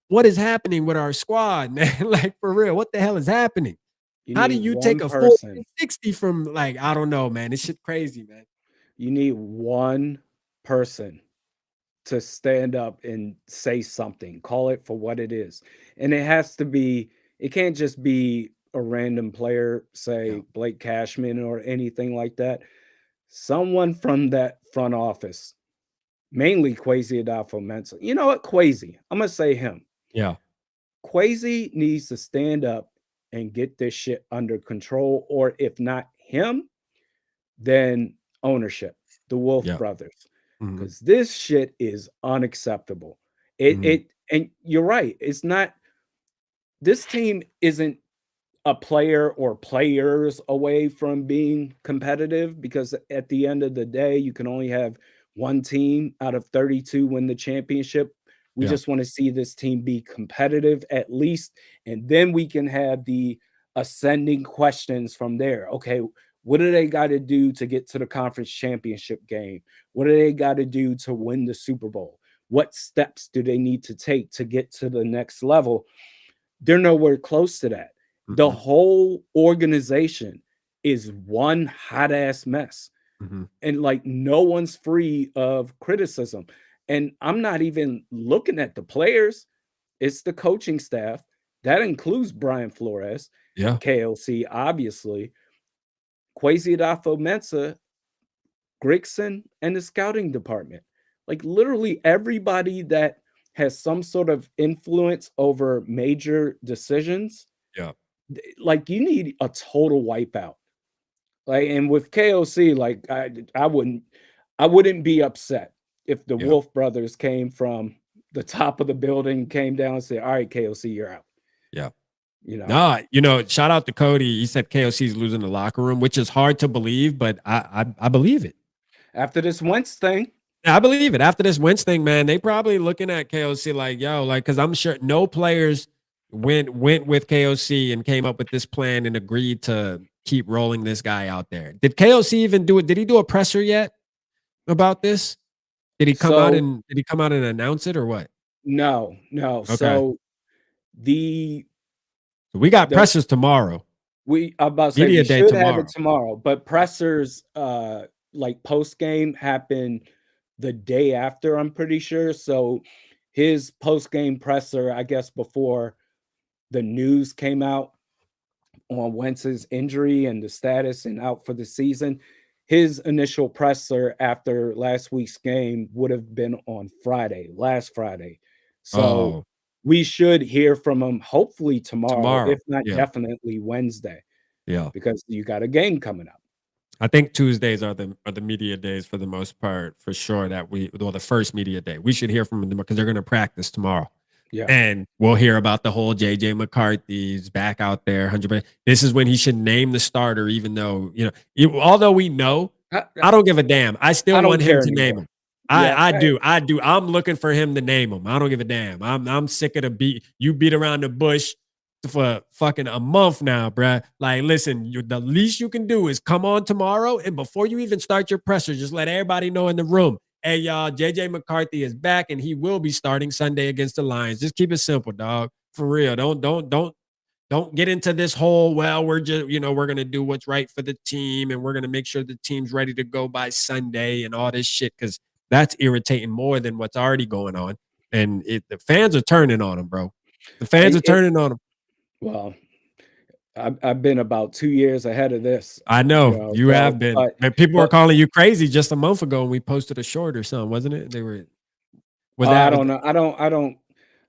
What is happening with our squad, man? Like, for real, what the hell is happening? You How do need you take one a full person. 60 from, like, I don't know, man. This shit crazy, man. You need one person to stand up and say something, call it for what it is. And it can't just be a random player, Yeah, say Blake Cashman or anything like that. Someone from that front office, mainly Kwesi Adolfo-Mensah. You know what? Kwesi, I'm going to say him. yeah, Kwesi needs to stand up and get this shit under control, or if not him, then ownership, the Wolf yeah. brothers, Mhm, because this shit is unacceptable. mhm. And you're right. It's not. This team isn't a player or players away from being competitive because at the end of the day, you can only have one team out of 32 win the championship. We Yeah, just want to see this team be competitive at least, and then we can have the ascending questions from there. Okay, what do they got to do to get to the conference championship game? What do they got to do to win the Super Bowl? What steps do they need to take to get to the next level? They're nowhere close to that. The mhm, whole organization is one hot ass mess. mhm. And like no one's free of criticism. And I'm not even looking at the players, it's the coaching staff. That includes Brian Flores, Yeah, KLC, obviously, Kwesi Adolfo-Mensah, Grigson, and the scouting department. Like literally everybody that has some sort of influence over major decisions, yeah, like you need a total wipeout. Like, and with KOC, like I wouldn't be upset if the yeah, Wolf brothers came from the top of the building, came down and said, "All right, KOC, you're out." yeah. You know, Nah, shout out to Cody. He said KOC is losing the locker room, which is hard to believe, but I believe it. after this Wentz thing, I believe it. After this Wentz thing, man, they probably looking at KOC like, yo, like, because I'm sure no players went with KOC and came up with this plan and agreed to keep rolling this guy out there. Did KOC even do it? Did he do a presser yet about this? so Did he come out and announce it or what? no, no. Okay. So the So we got the pressers tomorrow. I'm about to say Media we day should have it tomorrow. tomorrow, but pressers like post game happen the day after, I'm pretty sure. So his post game presser, I guess before the news came out on Wentz's injury and the status and out for the season, his initial presser after last week's game would have been on Friday, last Friday. So Oh. we should hear from him hopefully tomorrow, tomorrow. if not Yeah, definitely Wednesday, yeah. because you got a game coming up. I think Tuesdays are the media days for the most part, for sure. That the first media day. We should hear from them because they're going to practice tomorrow. Yeah. And we'll hear about the whole JJ McCarthy's back out there 100%. This is when he should name the starter, even though, although we know, I I don't give a damn. I I still don't want him care to name anymore. him. Yeah, I do. I do. I'm looking for him to name him. I don't give a damn. I'm sick of you beat around the bush for fucking a month now, bruh. Like, listen, the least you can do is come on tomorrow, and before you even start your presser, just let everybody know in the room, hey, y'all, JJ McCarthy is back, and he will be starting Sunday against the Lions. Just keep it simple, dog. For real. Don't get into this whole, well, we're just, we're gonna do what's right for the team, and we're gonna make sure the team's ready to go by Sunday and all this shit, because that's irritating more than what's already going on. And the fans are turning on him, bro. The fans are it turning on him. well, I've been about 2 years ahead of this, I know you have so been. but And people were but calling you crazy just a month ago when we posted a short or something, wasn't it? They were was I that was don't know. I don't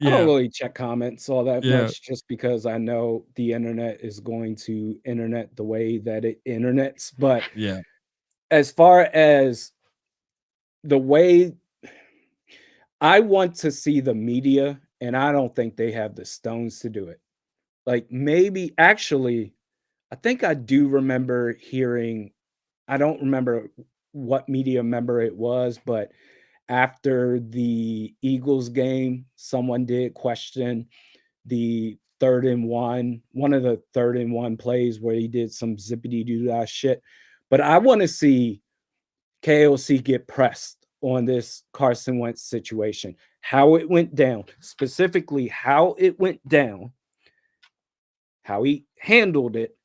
yeah, really check comments all that yeah, much just because I know the internet is going to internet the way that it internets. But yeah, as far as the way I want to see the media, and I don't think they have the stones to do it. Like maybe actually, I think I do remember hearing, I don't remember what media member it was, but after the Eagles game, someone did question the 3rd and 1, one of the 3rd and 1 plays where he did some zippity doo dah shit. But I want to see KOC get pressed on this Carson Wentz situation, how it went down, specifically how it went down, how he handled it,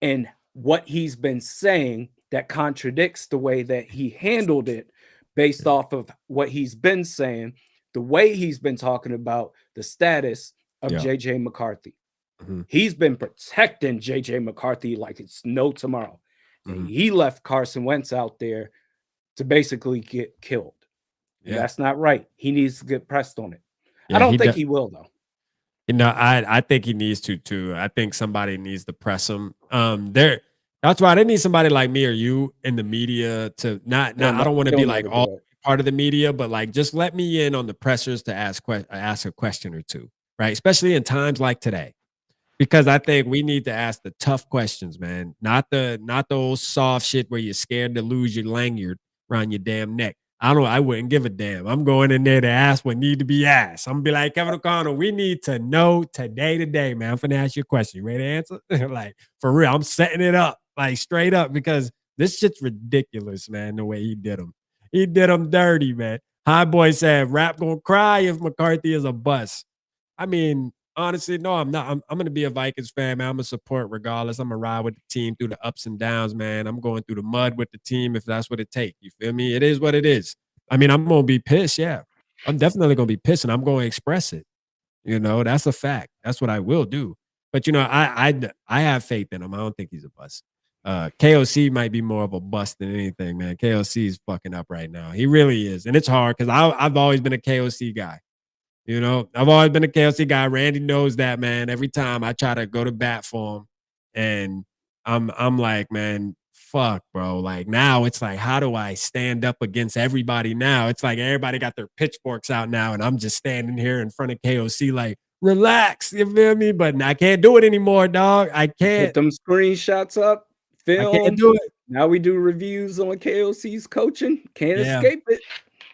and what he's been saying that contradicts the way that he handled it based yeah, off of what he's been saying, the way he's been talking about the status of yeah. JJ McCarthy. Mhm, He's been protecting JJ McCarthy like it's no tomorrow. And mhm. he left Carson Wentz out there to basically get killed. And Yeah, that's not right. He needs to get pressed on it. I yeah. don't think he will, though. I think he needs to too. I think somebody needs to press him. That's why they need somebody like me or you in the media to not. I don't want to be He'll like never all do it. part of the media, but like just let me in on the pressers to ask a question or two, right? Especially in times like today. Because I think we need to ask the tough questions, man. Not the old soft shit where you're scared to lose your lanyard around your damn neck. I wouldn't give a damn. I'm going in there to ask what need to be asked. I'm gonna be like, Kevin O'Connell, we need to know today, man. I'm gonna ask you a question. You ready to answer? Like, for real, I'm setting it up, like straight up, because this shit's ridiculous, man, the way he did him. He did him dirty, man. High Boy said, Rap gonna cry if McCarthy is a bust. I mean, honestly, no, I'm not. I'm gonna be a Vikings fan, man. I'm gonna support regardless. I'm gonna ride with the team through the ups and downs, man. I'm going through the mud with the team if that's what it takes. You feel me? It is what it is. I mean, I'm gonna be pissed, yeah. I'm definitely gonna be pissed, and I'm gonna express it. That's a fact. That's what I will do. But I have faith in him. I don't think he's a bust. KOC might be more of a bust than anything, man. KOC is fucking up right now. He really is, and it's hard because I've always been a KOC guy. I've always been a KLC guy. Randy knows that, man. Every time I try to go to bat for him, and I'm like, man, fuck, bro. Like now it's like, how do I stand up against everybody now? It's like everybody got their pitchforks out now, and I'm just standing here in front of KOC like, relax, you feel me? But I can't do it anymore, dog. I Put can't. them screenshots up, I can't film. do it. Now we do reviews on KOC's coaching. Can't Yeah. escape it.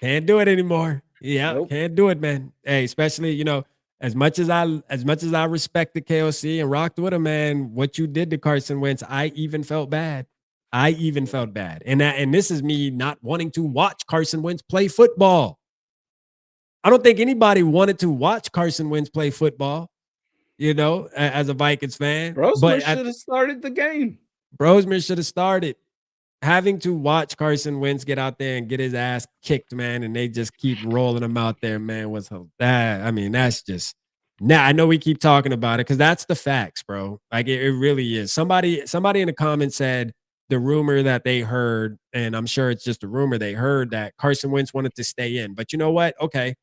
Can't do it anymore. Yeah, Nope. can't do it, man. Hey, especially, as much as I respected KOC and rocked with him, man, what you did to Carson Wentz, I even felt bad. I even felt bad. And this is me not wanting to watch Carson Wentz play football. I don't think anybody wanted to watch Carson Wentz play football, as a Vikings fan. Brosman But should have started the game. Brosman should have started. Having to watch Carson Wentz get out there and get his ass kicked, man, and they just keep rolling him out there, man, that. I mean, that's just now. I know we keep talking about it because that's the facts, bro. Like it really is. Somebody in the comments said the rumor that they heard, and I'm sure it's just a rumor they heard that Carson Wentz wanted to stay in. But you know what? Okay,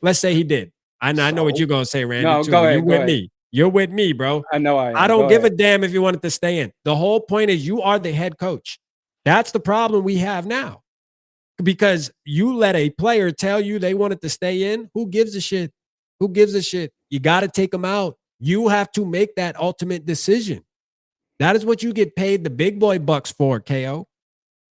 let's say he did. I know what So you're gonna say, Randy, no, too. go You ahead, go with ahead. me. You're with me, bro. I know I I am. don't Go give a ahead. damn if you wanted to stay in. The whole point is you are the head coach. That's the problem we have now. Because you let a player tell you they wanted to stay in. Who gives a shit? Who gives a shit? You got to take them out. You have to make that ultimate decision. That is what you get paid the big boy bucks for, KO.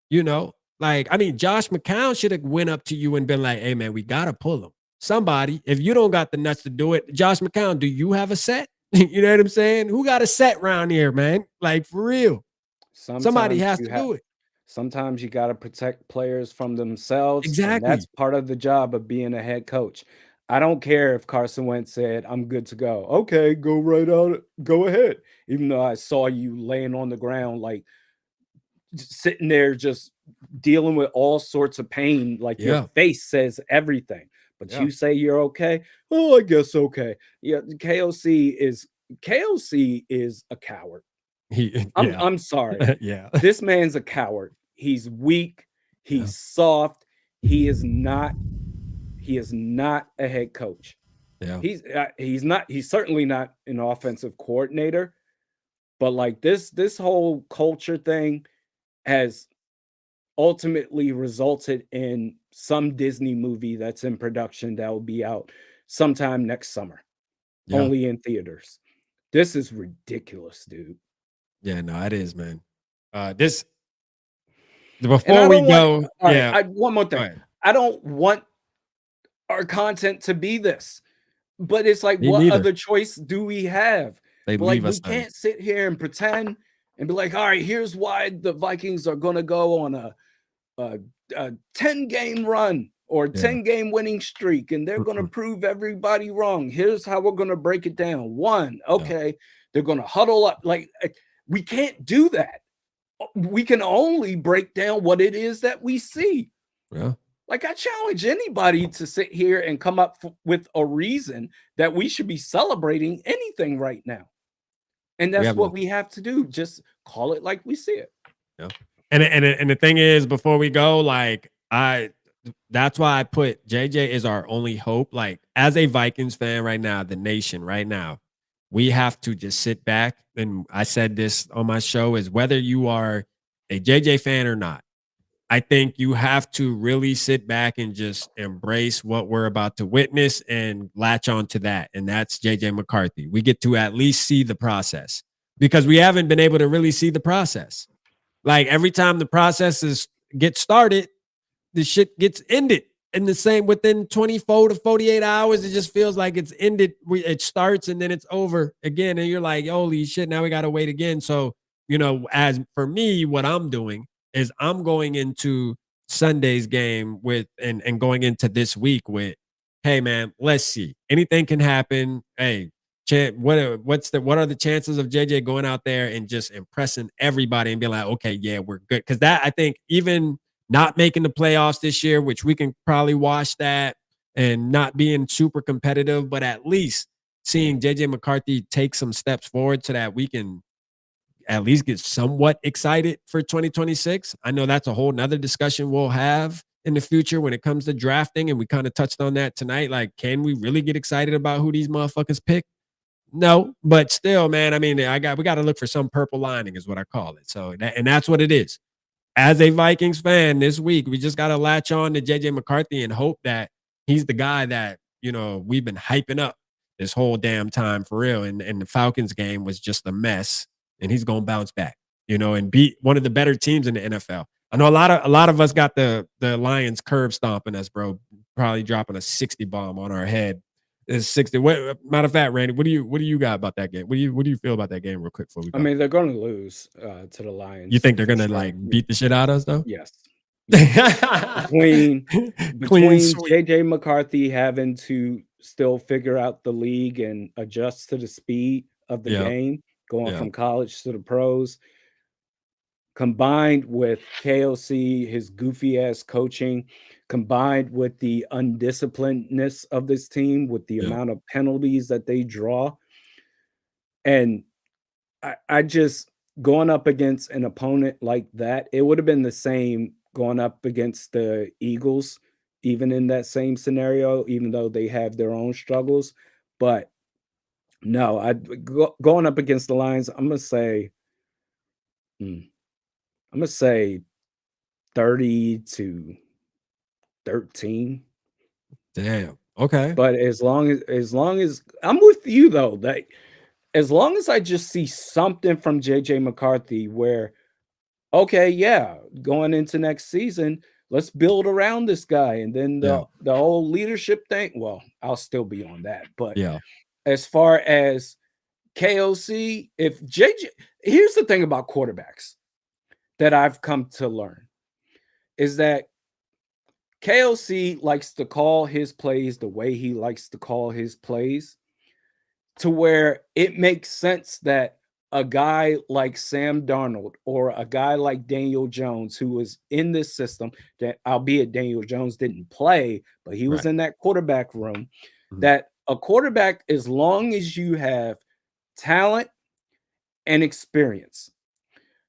You know, like, I mean, Josh McCown should have went up to you and been like, hey, man, we got to pull him. Somebody, if you don't got the nuts to do it, Josh McCown, do you have a set? You know what I'm saying? Who got a set around here, man? Like, for real. Somebody Sometimes has you to have do it. sometimes you gotta protect players from themselves, and that's Exactly. part of the job of being a head coach. I don't care if Carson Wentz said, "I'm good to go." Okay, go right out, go ahead. Even though I saw you laying on the ground, like sitting there just dealing with all sorts of pain, like your Yeah. face says everything. But Yeah. you say you're okay. Oh, I guess okay. Yeah, KOC is a coward. Yeah. I'm sorry. Yeah. This man's a coward. He's weak. Yeah. He's soft. He is not. He is not a head coach. Yeah. He's not. He's certainly not an offensive coordinator. But like this whole culture thing has ultimately resulted in some Disney movie that's in production that will be out sometime next summer, Yeah. only in theaters. This is ridiculous, dude. Yeah. No, it is, man. This And before I we don't want go, all right, yeah. I one more Go thing. ahead. I don't want our content to be this. But it's like, Me what neither. other choice do we have? They But like, leave we us none. can't sit here and pretend and be like, all right, here's why the Vikings are going to go on a, a 10 game run or Yeah. 10-game winning streak, and they're going to Mm-mm. prove everybody wrong. Here's how we're going to break it down. One, Yeah. okay, they're going to huddle up. Like, we can't do that. We can only break down what it is that we see. Yeah. Like, I challenge anybody to sit here and come up with a reason that we should be celebrating anything right now. And We that's have what nothing. we have to do. Just call it like we see it. Yeah. And the thing is, before we go, like that's why I put JJ is our only hope. Like as a Vikings fan right now, the nation right now, we have to just sit back. And I said this on my show is whether you are a JJ fan or not, I think you have to really sit back and just embrace what we're about to witness and latch on to that. And that's JJ McCarthy. We get to at least see the process because we haven't been able to really see the process. Like every time the processes get started, the shit gets ended. And the same within 24 to 48 hours, it just feels like it's ended. It starts and then it's over again. And you're like, holy shit, now we got to wait again. So, as for me, what I'm doing is I'm going into Sunday's game with and going into this week with, hey man, let's see. Anything can happen. Hey, what are the chances of JJ going out there and just impressing everybody and being like, okay, yeah, we're good. Cause that I think even not making the playoffs this year, which we can probably watch that and not being super competitive, but at least seeing JJ McCarthy take some steps forward so that we can at least get somewhat excited for 2026. I know that's a whole nother discussion we'll have in the future when it comes to drafting. And we kind of touched on that tonight. Like, can we really get excited about who these motherfuckers pick? No, but still, man. I mean, we got to look for some purple lining, is what I call it. So, and that's what it is. As a Vikings fan this week, we just got to latch on to JJ McCarthy and hope that he's the guy that we've been hyping up this whole damn time for real. And the Falcons game was just a mess, and he's gonna bounce back, and beat one of the better teams in the NFL. I know a lot of us got the Lions curb stomping us, bro. Probably dropping a 60 bomb on our head. It's 60. Matter of fact, Randy, what do you got about that game? What do you feel about that game, real quick, before we I go? mean, they're going to lose to the You Lions think they're for gonna sure. like beat the shit out of us though? Yes. Yes. Between Clean between sweep. JJ McCarthy having to still figure out the league and adjust to the speed of the Yep. game, going Yep. from college to the pros, combined with KOC, his goofy ass coaching, combined with the undisciplinedness of this team, with the Yep. amount of penalties that they draw. And I just going up against an opponent like that, it would have been the same going up against the Eagles even in that same scenario, even though they have their own struggles. But no, going up against the Lions, I'm gonna say 30-13. Damn. Okay. But as long as I'm with you though, that as long as I just see something from JJ McCarthy where, okay, yeah, going into next season, let's build around this guy. And then Yeah. the whole leadership thing, well, I'll still be on that. But Yeah. as far as KOC, if JJ, here's the thing about quarterbacks that I've come to learn is that KOC likes to call his plays the way he likes to call his plays, to where it makes sense that a guy like Sam Darnold or a guy like Daniel Jones, who was in this system, that albeit Daniel Jones didn't play, but he was Right. in that quarterback room, Mhm. that a quarterback, as long as you have talent and experience.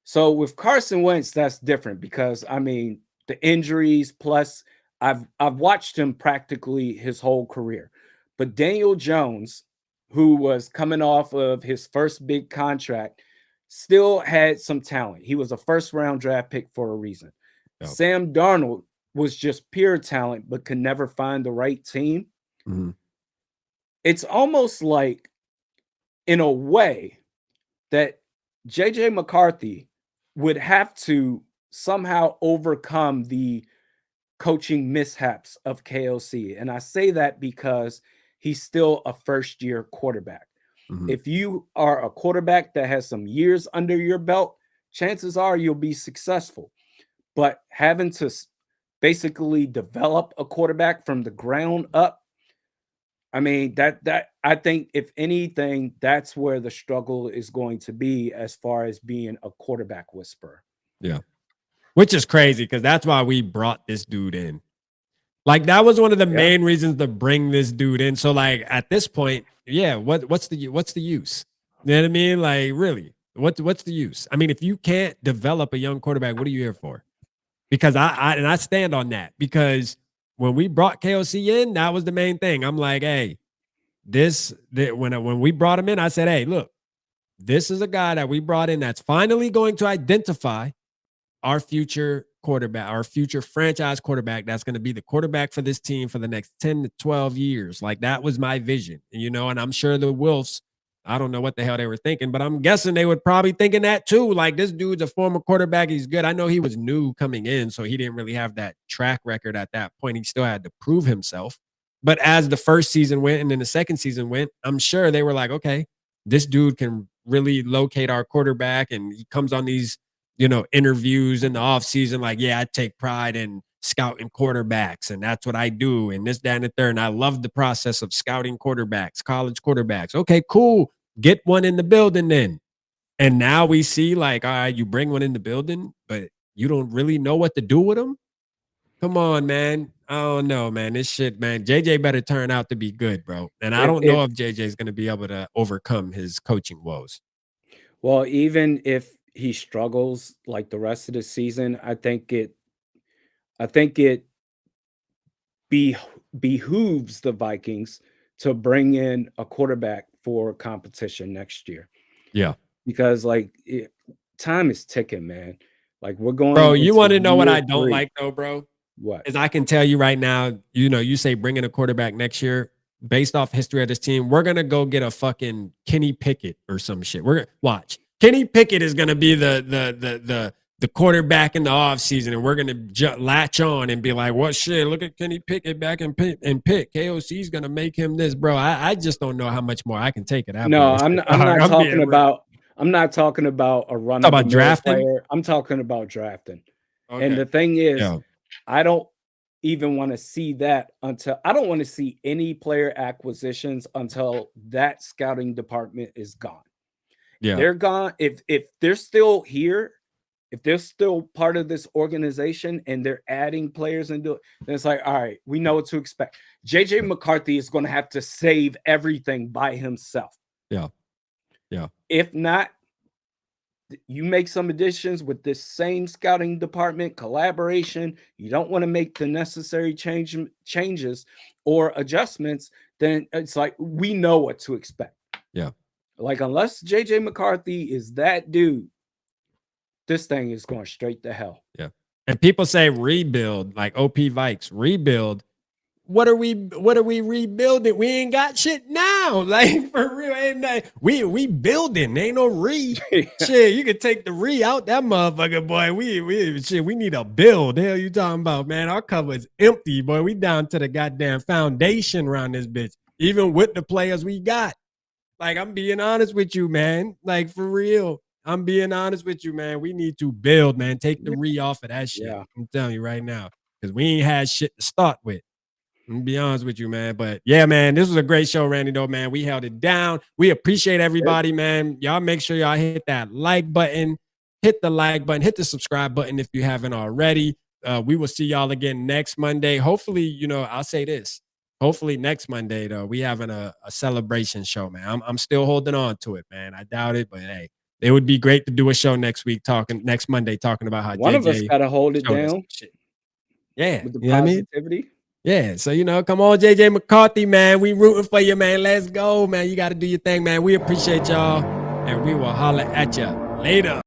So with Carson Wentz, that's different because I mean the injuries plus I've watched him practically his whole career. But Daniel Jones, who was coming off of his first big contract, still had some talent. He was a first round draft pick for a reason. Yep. Sam Darnold was just pure talent but could never find the right team. Mhm. It's almost like in a way that JJ McCarthy would have to somehow overcome the coaching mishaps of KOC. And I say that because he's still a first year quarterback. Mhm. If you are a quarterback that has some years under your belt, chances are you'll be successful. But having to basically develop a quarterback from the ground up, I mean, that I think if anything, that's where the struggle is going to be as far as being a quarterback whisperer. Yeah. Which is crazy because that's why we brought this dude in. Like that was one of the Yeah. main reasons to bring this dude in. So like at this point, yeah, what's the use? You know what I mean? Like really, what's the use? I mean, if you can't develop a young quarterback, what are you here for? Because I stand on that because when we brought KOC in, that was the main thing. I'm like, hey, when we brought him in, I said, hey, look, this is a guy that we brought in that's finally going to identify our future quarterback, our future franchise quarterback that's going to be the quarterback for this team for the next 10 to 12 years. Like that was my vision, and I'm sure the Wilfs, I don't know what the hell they were thinking, but I'm guessing they would probably thinking that too. Like this dude's a former quarterback. He's good. I know he was new coming in, so he didn't really have that track record at that point. He still had to prove himself. But as the first season went and then the second season went, I'm sure they were like, okay, this dude can really locate our quarterback. And he comes on these interviews in the off season, like, yeah, I take pride in scouting quarterbacks and that's what I do. And this, that, and the third. And I love the process of scouting quarterbacks, college quarterbacks. Okay, cool. Get one in the building then. And now we see like, all right, you bring one in the building, but you don't really know what to do with them. Come on, man. I don't know, man. This shit, man. JJ better turn out to be good, bro. And I don't know If if JJ is going to be able to overcome his coaching woes. well, even if he struggles like the rest of the season, I think it be behooves the Vikings to bring in a quarterback for competition next year Yeah. because time is ticking, man. Like we're going Bro, you into want to know what year I don't 3. like though, bro? What? Is I can tell you right now, you say bringing a quarterback next year based off history of this team, we're gonna go get a fucking Kenny Pickett or some shit. We're gonna watch. Kenny Pickett is gonna be the quarterback in the offseason, and we're gonna latch on and be like, "What shit? Look at Kenny Pickett back and pick. KOC is gonna make him this, bro." I just don't know how much more I can take it after No, this I'm shit. not, I'm not I'm talking being real. about I'm not talking about a run Talk of the about mill drafting. player. I'm talking about drafting. And Okay. the thing is, Yeah. I don't even want to see that until I don't want to see any player acquisitions until that scouting department is gone. Yeah. They're gone. If they're still here, if they're still part of this organization and they're adding players and do it, then it's like, all right, we know what to expect. JJ McCarthy is going to have to save everything by himself. Yeah. Yeah. If not, You make some additions with this same scouting department collaboration. You don't want to make the necessary changes or adjustments. Then it's like we know what to expect. Yeah. Like unless JJ McCarthy is that dude, this thing is going straight to hell. Yeah. And people say rebuild, like OP Vikes, rebuild. What are we rebuilding? We ain't got shit now. Like for real, ain't that, we building. Ain't no re. Shit, you can take the re out that motherfucker, boy. We need a build. The hell you talking about, man? Our cover is empty, boy. We down to the goddamn foundation around this bitch. Even with the players we got. Like, I'm being honest with you, man. Like, for real. I'm being honest with you, man. We need to build, man. Take the re off of that shit. Yeah. I'm telling you right now. Because we ain't had shit to start with. I'm gonna be honest with you, man. But yeah, man, this was a great show, Randy, though, man. We held it down. We appreciate everybody, man. Y'all make sure y'all hit that like button. Hit the like button. Hit the subscribe button if you haven't already. We will see y'all again next Monday. Hopefully, I'll say this. Hopefully next Monday, though, we having a celebration show, man. I'm still holding on to it, man. I doubt it, but hey, it would be great to do a show next Monday talking about how one of us got to hold it down. Yeah. With the positivity. Yeah, so come on, JJ McCarthy, man. We rooting for you, man. Let's go, man. You got to do your thing, man. We appreciate y'all, and we will holler at you later.